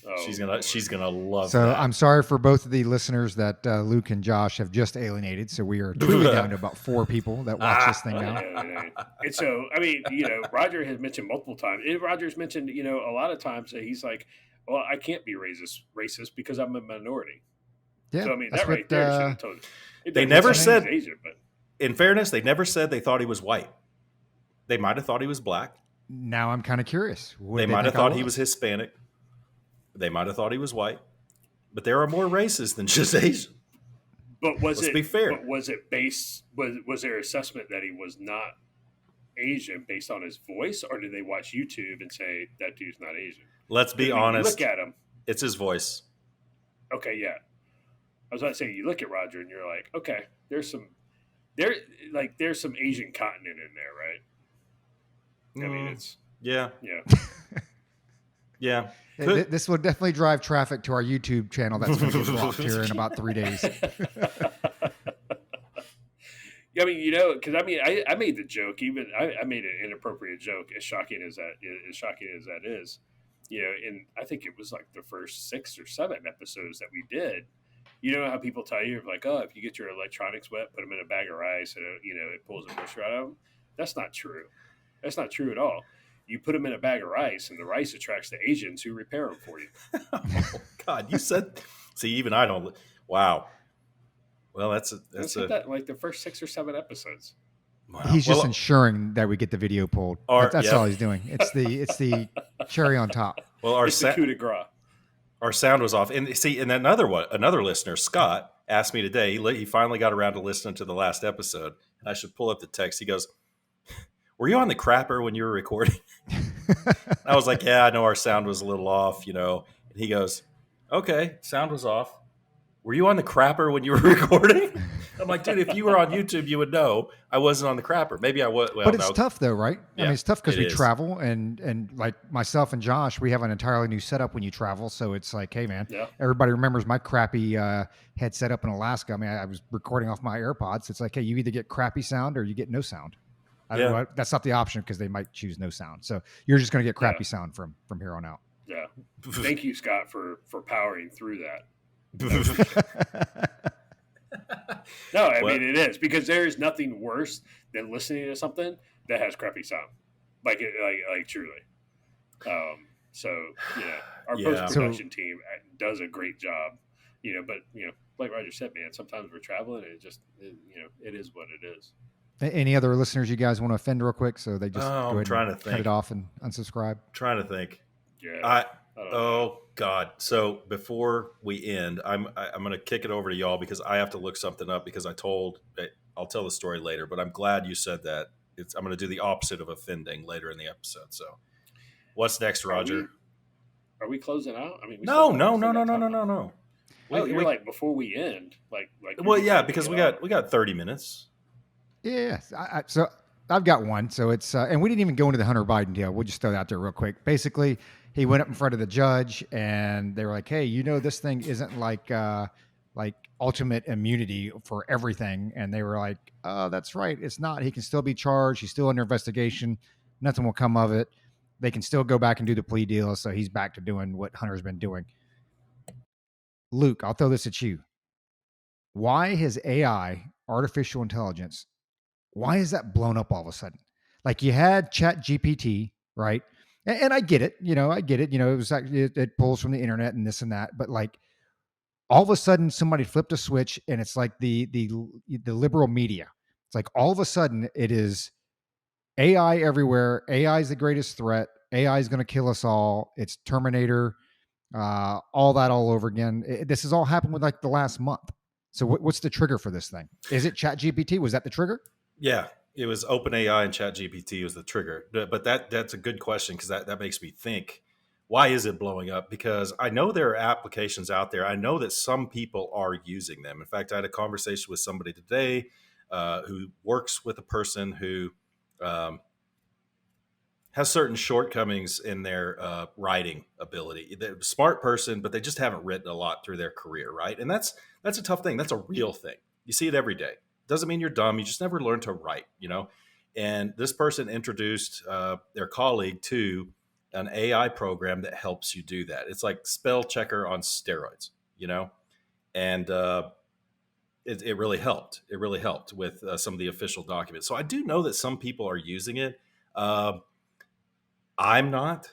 Oh, She's gonna love So that. I'm sorry for both of the listeners that Luke and Josh have just alienated. So we are truly down to about 4 people that watch this thing now. And so, I mean, Roger has mentioned multiple times. And Roger's mentioned, a lot of times that he's like, "Well, I can't be racist because I'm a minority." Yeah, So I mean, that's that right what, there should have told. They never he's said. Asian, but In fairness, they never said they thought he was white. They might have thought he was black. now I'm kind of curious. What They did might have think I thought he was Hispanic. They might have thought he was white. But there are more races than just Asian. But Let's be fair. But was it based? Was their assessment that he was not Asian based on his voice, or did they watch YouTube and say that dude's not Asian? Let's be I mean, honest. You look at him. It's his voice. Okay, yeah. I was about to say, you look at Roger and you're like, okay, there's some Asian continent in there, right? I mean, it's Yeah. Yeah. This will definitely drive traffic to our YouTube channel. That's going to get blocked here in about 3 days. Yeah, I mean, because I made the joke. Even I made an inappropriate joke, as shocking as that is. And I think it was like the first 6 or 7 episodes that we did. You know how people tell you, like, oh, if you get your electronics wet, put them in a bag of rice, and it pulls the moisture out of them. That's not true. That's not true at all. You put them in a bag of rice, and the rice attracts the Asians who repair them for you. Oh, God, you said. See, even I don't. Wow. Well, that's that like the first 6 or 7 episodes. Wow. He's just ensuring that we get the video pulled. That's all he's doing. It's the cherry on top. Well, it's the coup de grace. Our sound was off, and see, and another listener, Scott, asked me today. He finally got around to listening to the last episode, and I should pull up the text. He goes, "Were you on the crapper when you were recording?" I was like, "Yeah, I know our sound was a little off, And he goes, "Okay, sound was off. Were you on the crapper when you were recording?" I'm like, dude, if you were on YouTube, you would know I wasn't on the crapper. Maybe I was. Well, but it's tough though, right? Yeah, I mean, it's tough because we is. travel and like myself and Josh, we have an entirely new setup when you travel. So it's like, hey man, everybody remembers my crappy headset up in Alaska. I mean, I was recording off my AirPods. It's like, hey, you either get crappy sound or you get no sound. I don't know, that's not the option because they might choose no sound. So you're just going to get crappy sound from here on out. Yeah. Thank you, Scott, for powering through that. No, I mean it is, because there is nothing worse than listening to something that has crappy sound, like truly. So our post-production team does a great job, but like Roger said, man, sometimes we're traveling and it is what it is. Any other listeners you guys want to offend real quick, so they just go ahead and cut it off and unsubscribe? Trying to think. Yeah. Oh God! So before we end, I'm going to kick it over to y'all because I have to look something up because I'll tell the story later. But I'm glad you said that. I'm going to do the opposite of offending later in the episode. So, what's next, Roger? Are we closing out? I mean, no. You're like before we end, like. Well, yeah, because we got 30 minutes. Yeah. So I've got one. So it's and we didn't even go into the Hunter Biden deal. We'll just throw that out there real quick. Basically, he went up in front of the judge and they were like, hey, this thing isn't like ultimate immunity for everything. And they were like, oh, that's right. It's not. He can still be charged. He's still under investigation. Nothing will come of it. They can still go back and do the plea deal. So he's back to doing what Hunter's been doing. Luke, I'll throw this at you. Why has AI, artificial intelligence, why is that blown up all of a sudden? Like you had Chat GPT, right? And I get it, I get it. It was like it pulls from the internet and this and that, but like all of a sudden somebody flipped a switch and it's like the liberal media. It's like all of a sudden it is AI everywhere. AI is the greatest threat. AI is going to kill us all. It's Terminator, all that all over again. This has all happened with like the last month. So what's the trigger for this thing? Is it Chat GPT? Was that the trigger? Yeah. It was OpenAI and ChatGPT was the trigger. But that's a good question because that makes me think, why is it blowing up? Because I know there are applications out there. I know that some people are using them. In fact, I had a conversation with somebody today who works with a person who has certain shortcomings in their writing ability. They're a smart person, but they just haven't written a lot through their career, right? And that's a tough thing. That's a real thing. You see it every day. Doesn't mean you're dumb. You just never learn to write, you know. And this person introduced their colleague to an AI program that helps you do that. It's like spell checker on steroids, you know, and it really helped. It really helped with some of the official documents. So I do know that some people are using it. Uh, I'm not.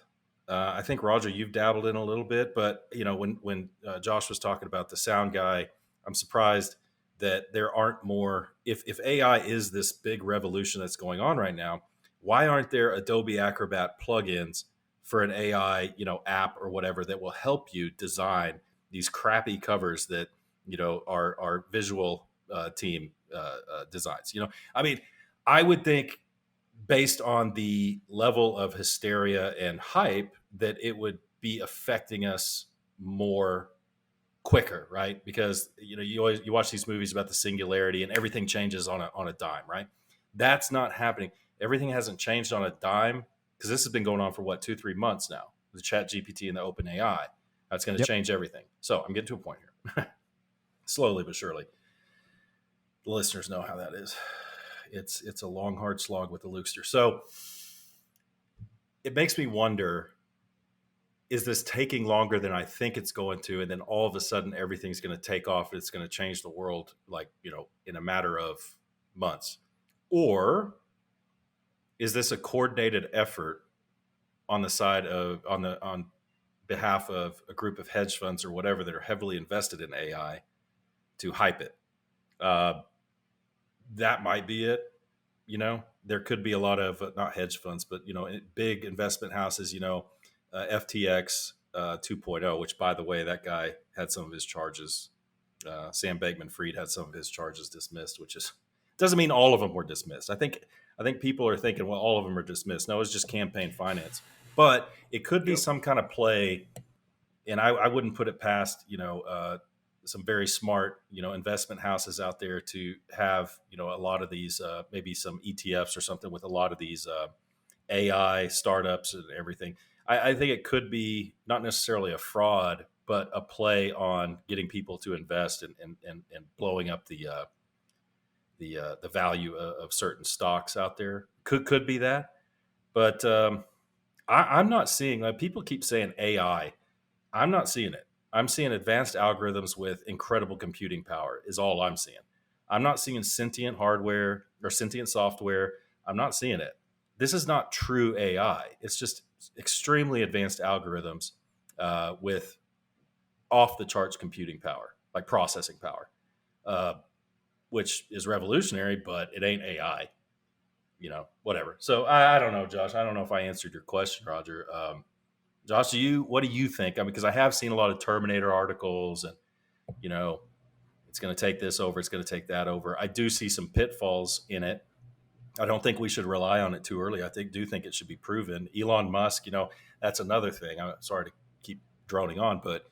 I think Roger, you've dabbled in a little bit, but you know, when Josh was talking about the sound guy, I'm surprised that there aren't more. If AI is this big revolution that's going on right now, why aren't there Adobe Acrobat plugins for an AI, you know, app or whatever that will help you design these crappy covers that you know our visual team designs? You know, I mean, I would think based on the level of hysteria and hype that it would be affecting us more quicker, right? Because you know you watch these movies about the singularity and everything changes on a dime, right? That's not happening. Everything hasn't changed on a dime because this has been going on for what 2-3 months now. The Chat GPT and the Open AI. That's going to Yep. change everything. So I'm getting to a point here, slowly but surely. The listeners know how that is. It's a long, hard slog with the Lukester. So it makes me wonder, is this taking longer than I think it's going to? And then all of a sudden everything's going to take off. It's going to change the world, like, you know, in a matter of months. Or is this a coordinated effort on the side of, on behalf of a group of hedge funds or whatever that are heavily invested in AI to hype it? That might be it. You know, there could be a lot of not hedge funds, but you know, big investment houses. You know, FTX 2.0, which by the way, that guy had some of his charges. Sam Bankman-Fried had some of his charges dismissed, which is doesn't mean all of them were dismissed. I think people are thinking, well, all of them are dismissed. No, it's just campaign finance, but it could be Yep. some kind of play, and I wouldn't put it past some very smart investment houses out there to have a lot of these maybe some ETFs or something with a lot of these AI startups and everything. I think it could be not necessarily a fraud, but a play on getting people to invest and blowing up the value of certain stocks out there. Could be that, but I'm not seeing. People keep saying AI. I'm not seeing it. I'm seeing advanced algorithms with incredible computing power. Is all I'm seeing. I'm not seeing sentient hardware or sentient software. I'm not seeing it. This is not true AI. It's just extremely advanced algorithms with off the charts computing power, like processing power, which is revolutionary, but it ain't AI. Whatever. So I don't know, Josh. I don't know if I answered your question, Roger. Josh, what do you think? I mean, because I have seen a lot of Terminator articles, and it's going to take this over, it's going to take that over. I do see some pitfalls in it. I don't think we should rely on it too early. Do think it should be proven. Elon Musk, that's another thing. I'm sorry to keep droning on, but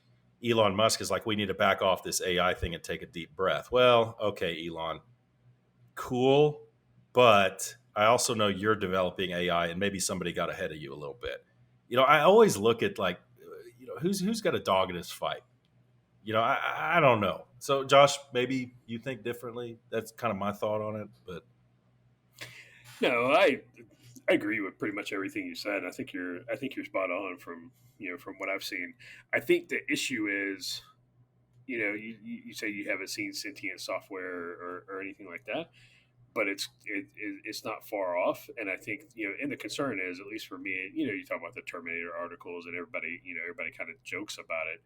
Elon Musk is like, we need to back off this AI thing and take a deep breath. Well, okay, Elon, cool, but I also know you're developing AI, and maybe somebody got ahead of you a little bit. I always look at like, who's got a dog in his fight. I don't know. So, Josh, maybe you think differently. That's kind of my thought on it. But No, I agree with pretty much everything you said. I think you're spot on from what I've seen. I think the issue is, you say you haven't seen sentient software or anything like that, but it's not far off. And I think and the concern is, at least for me, you talk about the Terminator articles, and everybody kind of jokes about it.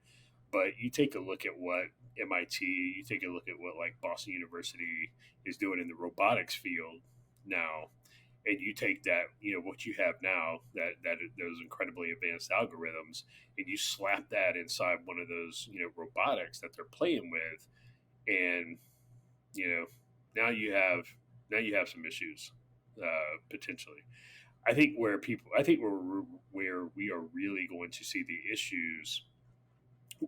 But you take a look at what MIT, you take a look at what like Boston University is doing in the robotics field now, and you take that, what you have now, that those incredibly advanced algorithms, and you slap that inside one of those robotics that they're playing with, and you know now you have some issues potentially. I think where we are really going to see the issues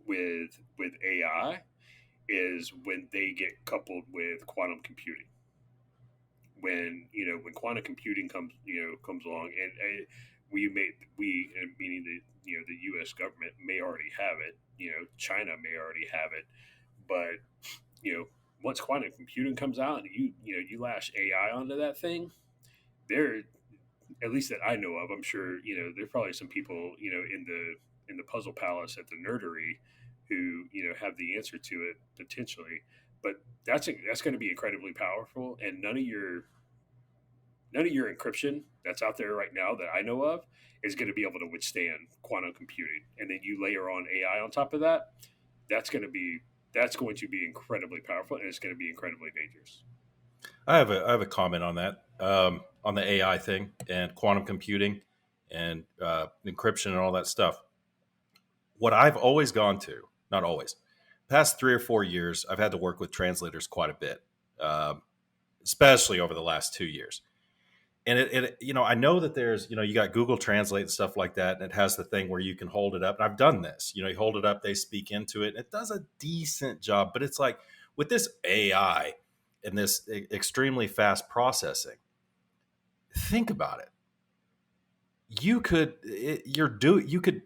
with AI is when they get coupled with quantum computing. When quantum computing comes along, and meaning the U.S. government may already have it. China may already have it, but once quantum computing comes out and you lash AI onto that thing, there, at least that I know of, I'm sure there's probably some people in the puzzle palace at the nerdery who have the answer to it potentially, but that's going to be incredibly powerful, and none of your encryption that's out there right now that I know of is going to be able to withstand quantum computing. And then you layer on AI on top of that, that's going to be incredibly powerful, and it's going to be incredibly dangerous. I have a comment on that, on the AI thing and quantum computing and encryption and all that stuff. What I've always gone to, not always, past 3 or 4 years, I've had to work with translators quite a bit, especially over the last 2 years. And I know that there's, you got Google Translate and stuff like that, and it has the thing where you can hold it up. And I've done this. You hold it up, they speak into it, and it does a decent job. But it's like with this AI and this extremely fast processing, think about it.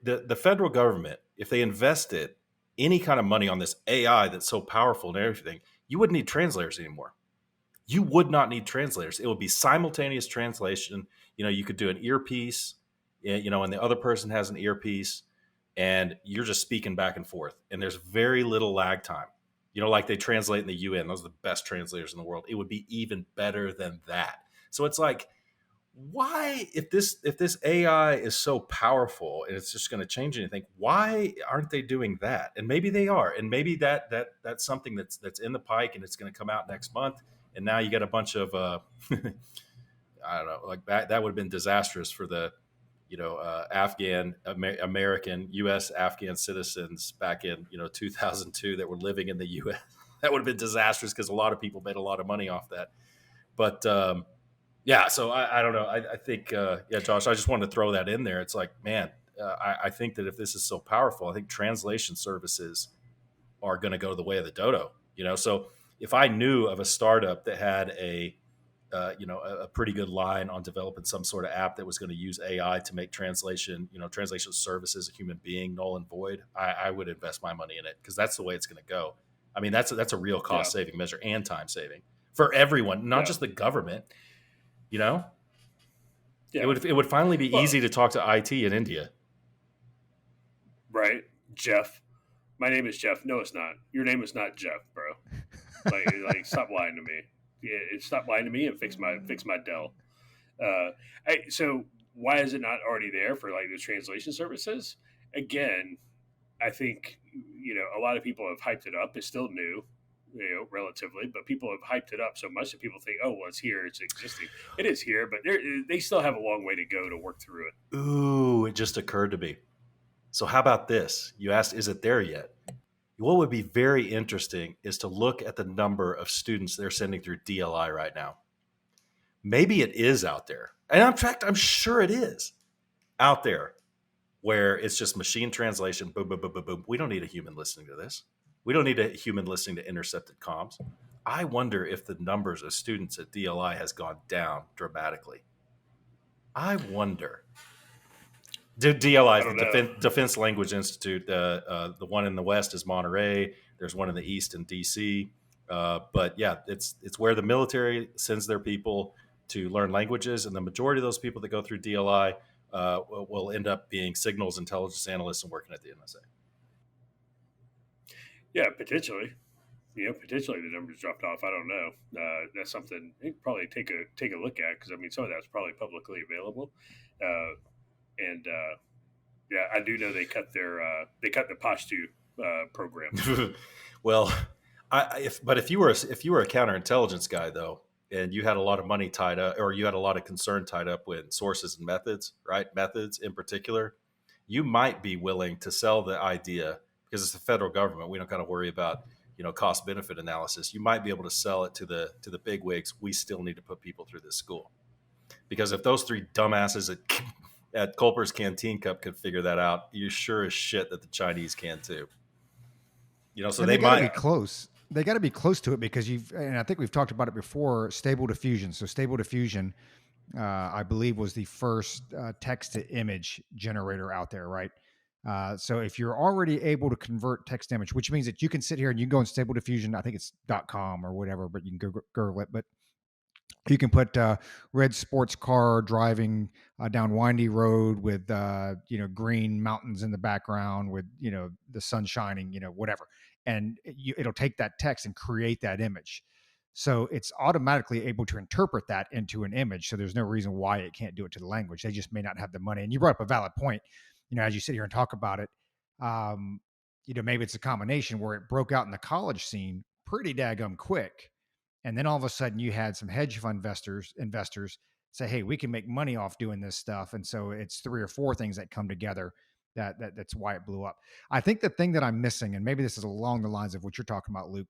The federal government, if they invested any kind of money on this AI that's so powerful and everything, you wouldn't need translators anymore. You would not need translators. It would be simultaneous translation. You could do an earpiece, and the other person has an earpiece, and you're just speaking back and forth. And there's very little lag time. Like they translate in the UN. Those are the best translators in the world. It would be even better than that. So it's like, why, if this AI is so powerful and it's just going to change anything, why aren't they doing that? And maybe they are. And maybe that's something that's in the pike, and it's going to come out next month. And now you got a bunch of I don't know, like that would have been disastrous for the American U.S. Afghan citizens back in 2002 that were living in the U.S. That would have been disastrous because a lot of people made a lot of money off that. But yeah, so I don't know. I think Josh, I just wanted to throw that in there. It's like, man, I think that if this is so powerful, I think translation services are going to go the way of the dodo. So if I knew of a startup that had a pretty good line on developing some sort of app that was going to use AI to make translation services a human being null and void, I would invest my money in it, because that's the way it's going to go. I mean, that's a real cost saving measure and time saving for everyone, not just the government. It would finally be easy to talk to IT in India. Right, Jeff. My name is Jeff. No, it's not. Your name is not Jeff, bro. Like, stop lying to me. Yeah, stop lying to me and fix my Dell. So why is it not already there for like the translation services? Again, I think a lot of people have hyped it up. It's still new, relatively, but people have hyped it up so much that people think, oh, well, it's here, it's existing. It is here, but they still have a long way to go to work through it. Ooh, it just occurred to me. So how about this? You asked, is it there yet? What would be very interesting is to look at the number of students they're sending through DLI right now. Maybe it is out there. And in fact, I'm sure it is out there, where it's just machine translation, boom, boom, boom, boom, boom. We don't need a human listening to this. We don't need a human listening to intercepted comms. I wonder if the numbers of students at DLI has gone down dramatically. I wonder. DLI, the Defense Language Institute. The one in the West is Monterey. There's one in the East in DC. But yeah, it's where the military sends their people to learn languages, and the majority of those people that go through DLI will end up being signals intelligence analysts and working at the NSA. Yeah, potentially. Potentially the numbers dropped off. I don't know. That's something you probably take a look at, because I mean, some of that's probably publicly available. And yeah, I do know they cut the Pashto program. Well, if you were a counterintelligence guy though, and you had a lot of money tied up, or you had a lot of concern tied up with sources and methods, right? Methods in particular, you might be willing to sell the idea, because it's the federal government. We don't got to worry about cost benefit analysis. You might be able to sell it to the big wigs. We still need to put people through this school, because if those three dumbasses at Culper's Canteen Cup could figure that out, you're sure as shit that the Chinese can too. So and they might be close. They got to be close to it, because and I think we've talked about it before, stable diffusion. So stable diffusion, I believe was the first text to image generator out there, right? So if you're already able to convert text to image, which means that you can sit here and you can go in Stable Diffusion, I think it's .com or whatever, but you can go Google it. But you can put red sports car driving down windy road with green mountains in the background with the sun shining, whatever, and it'll take that text and create that image. So it's automatically able to interpret that into an image. So there's no reason why it can't do it to the language. They just may not have the money. And you brought up a valid point. As you sit here and talk about it, um, maybe it's a combination where it broke out in the college scene pretty daggum quick, and then all of a sudden you had some hedge fund investors say, hey, we can make money off doing this stuff. And so it's three or four things that come together that's why it blew up. I think the thing that I'm missing, and maybe this is along the lines of what you're talking about, Luke,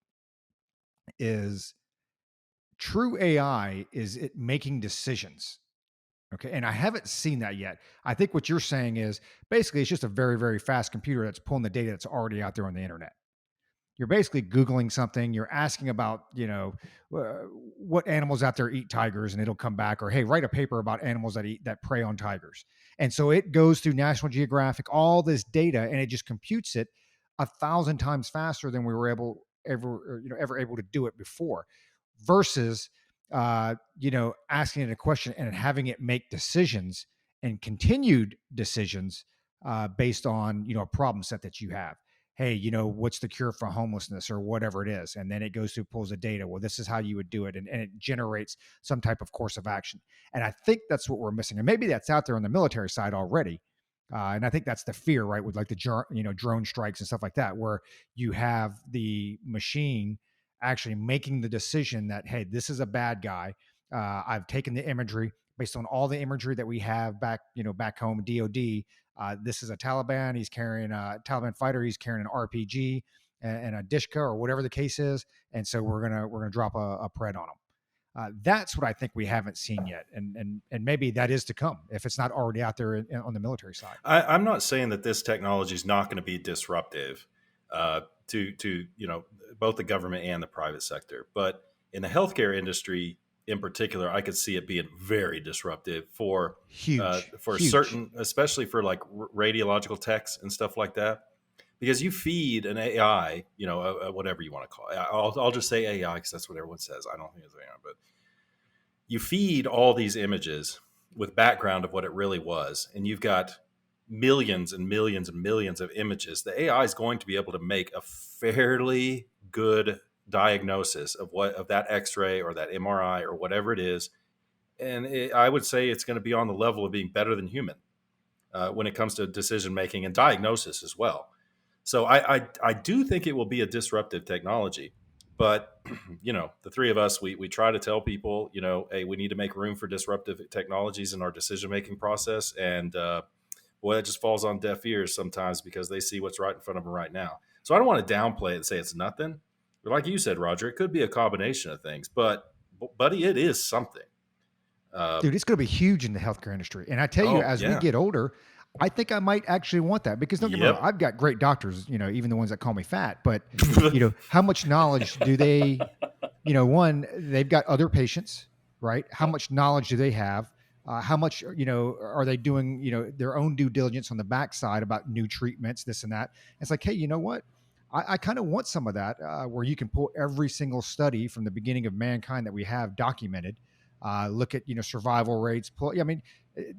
is true AI is it making decisions. Okay. And I haven't seen that yet. I think what you're saying is basically it's just a very, very fast computer that's pulling the data that's already out there on the internet. You're basically Googling something. You're asking about, what animals out there eat tigers, and it'll come back. Or, hey, write a paper about animals that prey on tigers. And so it goes through National Geographic, all this data, and it just computes it 1,000 times faster than we were ever able to do it before. Versus, asking it a question and having it make decisions and continued decisions based on a problem set that you have. Hey, what's the cure for homelessness or whatever it is? And then it goes through, pulls the data. Well, this is how you would do it. And it generates some type of course of action. And I think that's what we're missing. And maybe that's out there on the military side already. And I think that's the fear, right? With like the drone strikes and stuff like that, where you have the machine actually making the decision that, hey, this is a bad guy. I've taken the imagery based on all the imagery that we have back home, DOD. This is a Taliban. He's carrying a Taliban fighter. He's carrying an RPG and a Dishka or whatever the case is. And so we're gonna drop a pred on him. That's what I think we haven't seen yet, and maybe that is to come if it's not already out there on the military side. I'm not saying that this technology is not going to be disruptive to both the government and the private sector, but in the healthcare industry in particular, I could see it being very disruptive for Huge. certain, especially for like radiological techs and stuff like that. Because you feed an AI, whatever you want to call it. I'll just say AI because that's what everyone says. I don't think it's AI, but you feed all these images with background of what it really was, and you've got millions and millions and millions of images. The AI is going to be able to make a fairly good diagnosis of that X-ray or that MRI or whatever it is, and I would say it's going to be on the level of being better than human when it comes to decision making and diagnosis as well. So I do think it will be a disruptive technology, but the three of us we try to tell people hey, we need to make room for disruptive technologies in our decision making process, and boy, that just falls on deaf ears sometimes because they see what's right in front of them right now. So I don't want to downplay it and say it's nothing. But like you said, Roger, it could be a combination of things, but buddy, it is something. Dude, it's going to be huge in the healthcare industry. And I tell you, as we get older, I think I might actually want that because don't get me wrong, I've got great doctors, even the ones that call me fat, but how much knowledge do they, one, they've got other patients, right? How much knowledge do they have? How much, are they doing, their own due diligence on the backside about new treatments, this and that? It's like, hey, you know what? I kind of want some of that where you can pull every single study from the beginning of mankind that we have documented. Look at survival rates. I mean,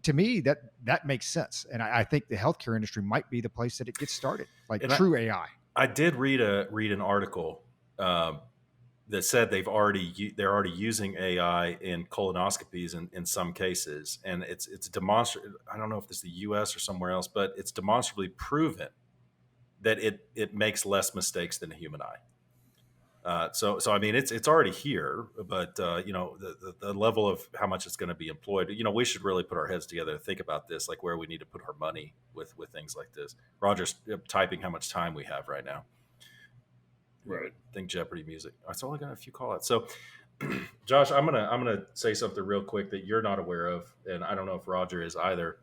to me that makes sense, and I think the healthcare industry might be the place that it gets started, like true AI. I did read an article that said they're already using AI in colonoscopies in some cases, and it's demonstrably. I don't know if it's the U.S. or somewhere else, but it's demonstrably proven that it makes less mistakes than a human eye. So I mean, it's already here, but the level of how much it's going to be employed, we should really put our heads together to think about this, like where we need to put our money with things like this. Roger's typing how much time we have right now. Right. Think Jeopardy music. That's all I got. A few call outs. So, Josh, I'm gonna say something real quick that you're not aware of, and I don't know if Roger is either.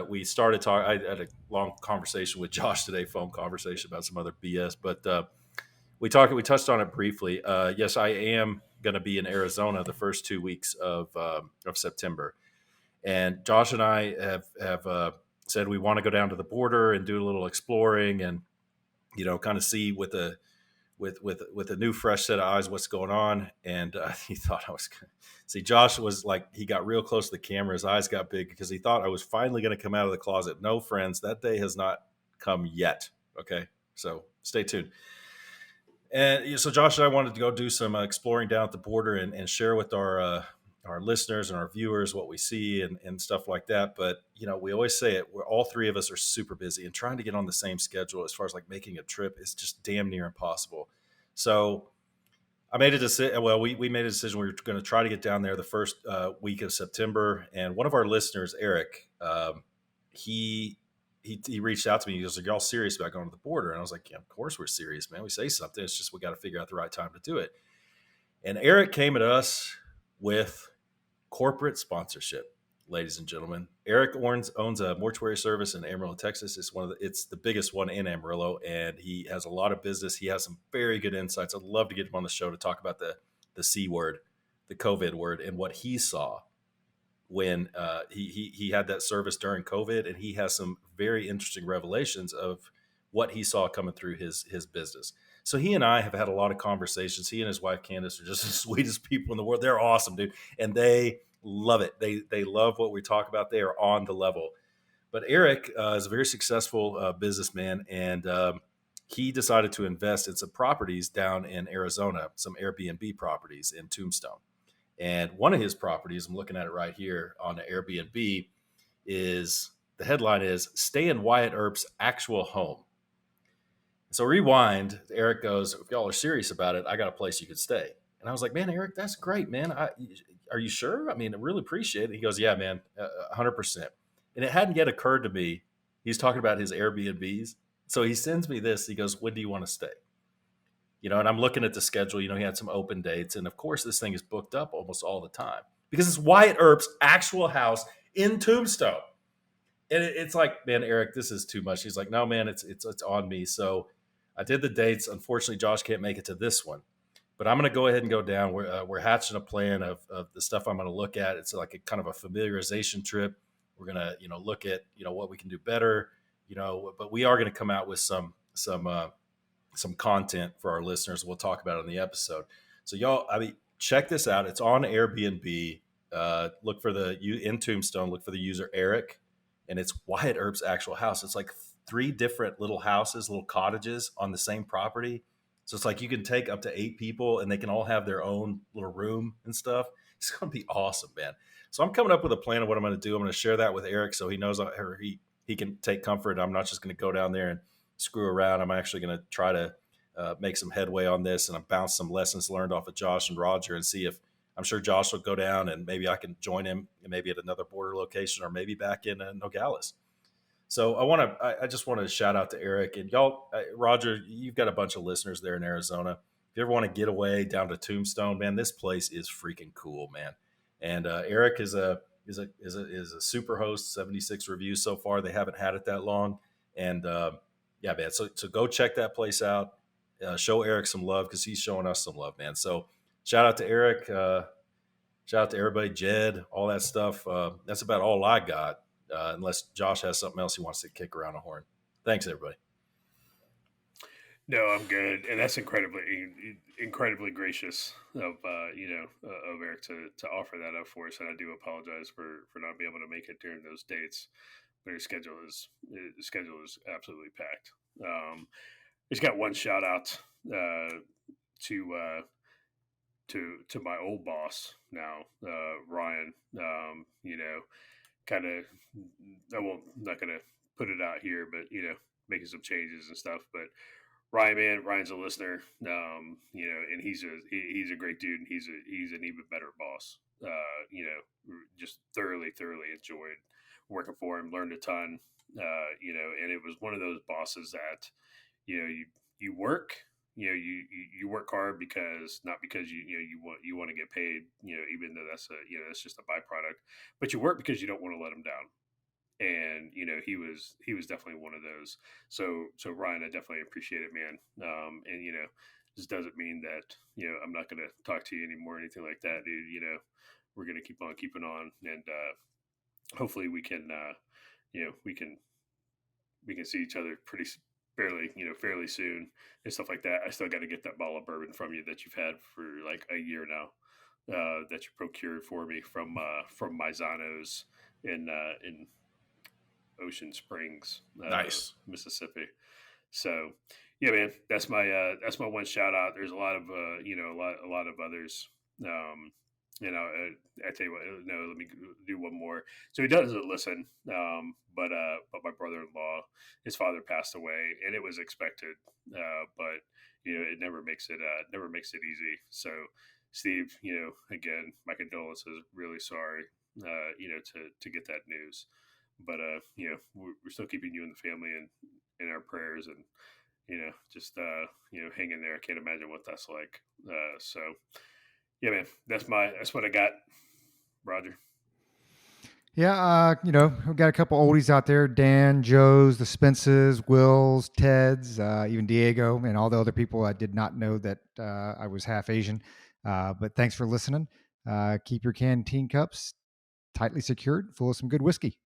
We started talking. I had a long conversation with Josh today, phone conversation about some other BS, but we touched on it briefly. Yes, I am going to be in Arizona the first 2 weeks of September. And Josh and I have said we want to go down to the border and do a little exploring and kind of see with a new fresh set of eyes what's going on. And he thought I was gonna see. Josh was like, he got real close to the camera, his eyes got big because he thought I was finally going to come out of the closet. No, friends, that day has not come yet. Okay, so stay tuned. And so Josh and I wanted to go do some exploring down at the border and share with our listeners and our viewers what we see and stuff like that. But we always say it. We're all three of us are super busy, and trying to get on the same schedule as far as like making a trip is just damn near impossible. So I made a decision. Well, we made a decision. We were going to try to get down there the first week of September. And one of our listeners, Eric, he he reached out to me. He goes, "Are y'all serious about going to the border?" And I was like, "Yeah, of course we're serious, man. We say something. It's just we got to figure out the right time to do it." And Eric came at us with corporate sponsorship, ladies and gentlemen. Eric owns a mortuary service in Amarillo, Texas. It's the biggest one in Amarillo, and he has a lot of business. He has some very good insights. I'd love to get him on the show to talk about the C word, the COVID word, and what he saw when he had that service during COVID, and he has some very interesting revelations of what he saw coming through his business. So he and I have had a lot of conversations. He and his wife Candace are just the sweetest people in the world. They're awesome, dude, and they love it. They love what we talk about. They are on the level. But Eric is a very successful businessman, and he decided to invest in some properties down in Arizona, some Airbnb properties in Tombstone. And one of his properties, I'm looking at it right here on the Airbnb, is the headline is "Stay in Wyatt Earp's Actual Home." So rewind, Eric goes, "If y'all are serious about it, I got a place you could stay." And I was like, "Man, Eric, that's great, man. Are you sure? I mean, I really appreciate it." He goes, "Yeah, man, 100%. And it hadn't yet occurred to me. He's talking about his Airbnbs. So he sends me this. He goes, "When do you want to stay?" And I'm looking at the schedule. He had some open dates. And of course, this thing is booked up almost all the time because it's Wyatt Earp's actual house in Tombstone. And it's like, "Man, Eric, this is too much." He's like, "No, man, it's on me." So I did the dates. Unfortunately, Josh can't make it to this one, but I'm going to go ahead and go down. We're hatching a plan of the stuff I'm going to look at. It's like a kind of a familiarization trip. We're going to, look at, what we can do better, but we are going to come out with some content for our listeners. We'll talk about it in the episode. So y'all, I mean, check this out. It's on Airbnb. Look for in Tombstone, look for the user Eric, and it's Wyatt Earp's actual house. It's like 3 different little houses, little cottages on the same property. So it's like you can take up to 8 people and they can all have their own little room and stuff. It's going to be awesome, man. So I'm coming up with a plan of what I'm going to do. I'm going to share that with Eric so he knows, or he can take comfort. I'm not just going to go down there and screw around. I'm actually going to try to make some headway on this, and I'm bounce some lessons learned off of Josh and Roger and see if, I'm sure Josh will go down and maybe I can join him maybe at another border location or maybe back in Nogales. So I just want to shout out to Eric and y'all. Roger, you've got a bunch of listeners there in Arizona. If you ever want to get away down to Tombstone, man, this place is freaking cool, man. And Eric is a super host, 76 reviews so far. They haven't had it that long, and yeah, man. So go check that place out. Show Eric some love because he's showing us some love, man. So shout out to Eric. Shout out to everybody, Jed, all that stuff. That's about all I got. Unless Josh has something else he wants to kick around the horn. Thanks, everybody. No, I'm good, and that's incredibly gracious of of Eric to offer that up for us. And I do apologize for not being able to make it during those dates, but his schedule is absolutely packed. He's got one shout out to to my old boss now, Ryan. Kind of, not gonna put it out here, but making some changes and stuff. But Ryan, man, Ryan's a listener, and he's a great dude, and he's an even better boss. Just thoroughly enjoyed working for him, learned a ton, and it was one of those bosses that, you work, you work hard not because you want to get paid, even though that's just a byproduct, but you work because you don't want to let him down. And he was definitely one of those. So Ryan, I definitely appreciate it, man. And this doesn't mean that I'm not going to talk to you anymore or anything like that, dude. We're going to keep on keeping on, and hopefully we can, we can see each other fairly soon and stuff like that. I still got to get that bottle of bourbon from you that you've had for like a year now, that you procured for me from Maizanos in Ocean Springs, Nice. Mississippi. So, yeah, man, that's my one shout out. There's a lot of a lot of others. Um, I tell you what, no, let me do one more. So he doesn't listen, but my brother-in-law, his father passed away, and it was expected. But it never makes it easy. So, Steve, again, my condolences. Really sorry, to get that news. But we're still keeping you and the family in our prayers, and just hang in there. I can't imagine what that's like. So yeah, man, that's what I got, Roger. Yeah, we've got a couple oldies out there: Dan, Joe's, the Spences, Will's, Ted's, even Diego, and all the other people. I did not know that I was half Asian, but thanks for listening. Keep your canteen cups tightly secured, full of some good whiskey.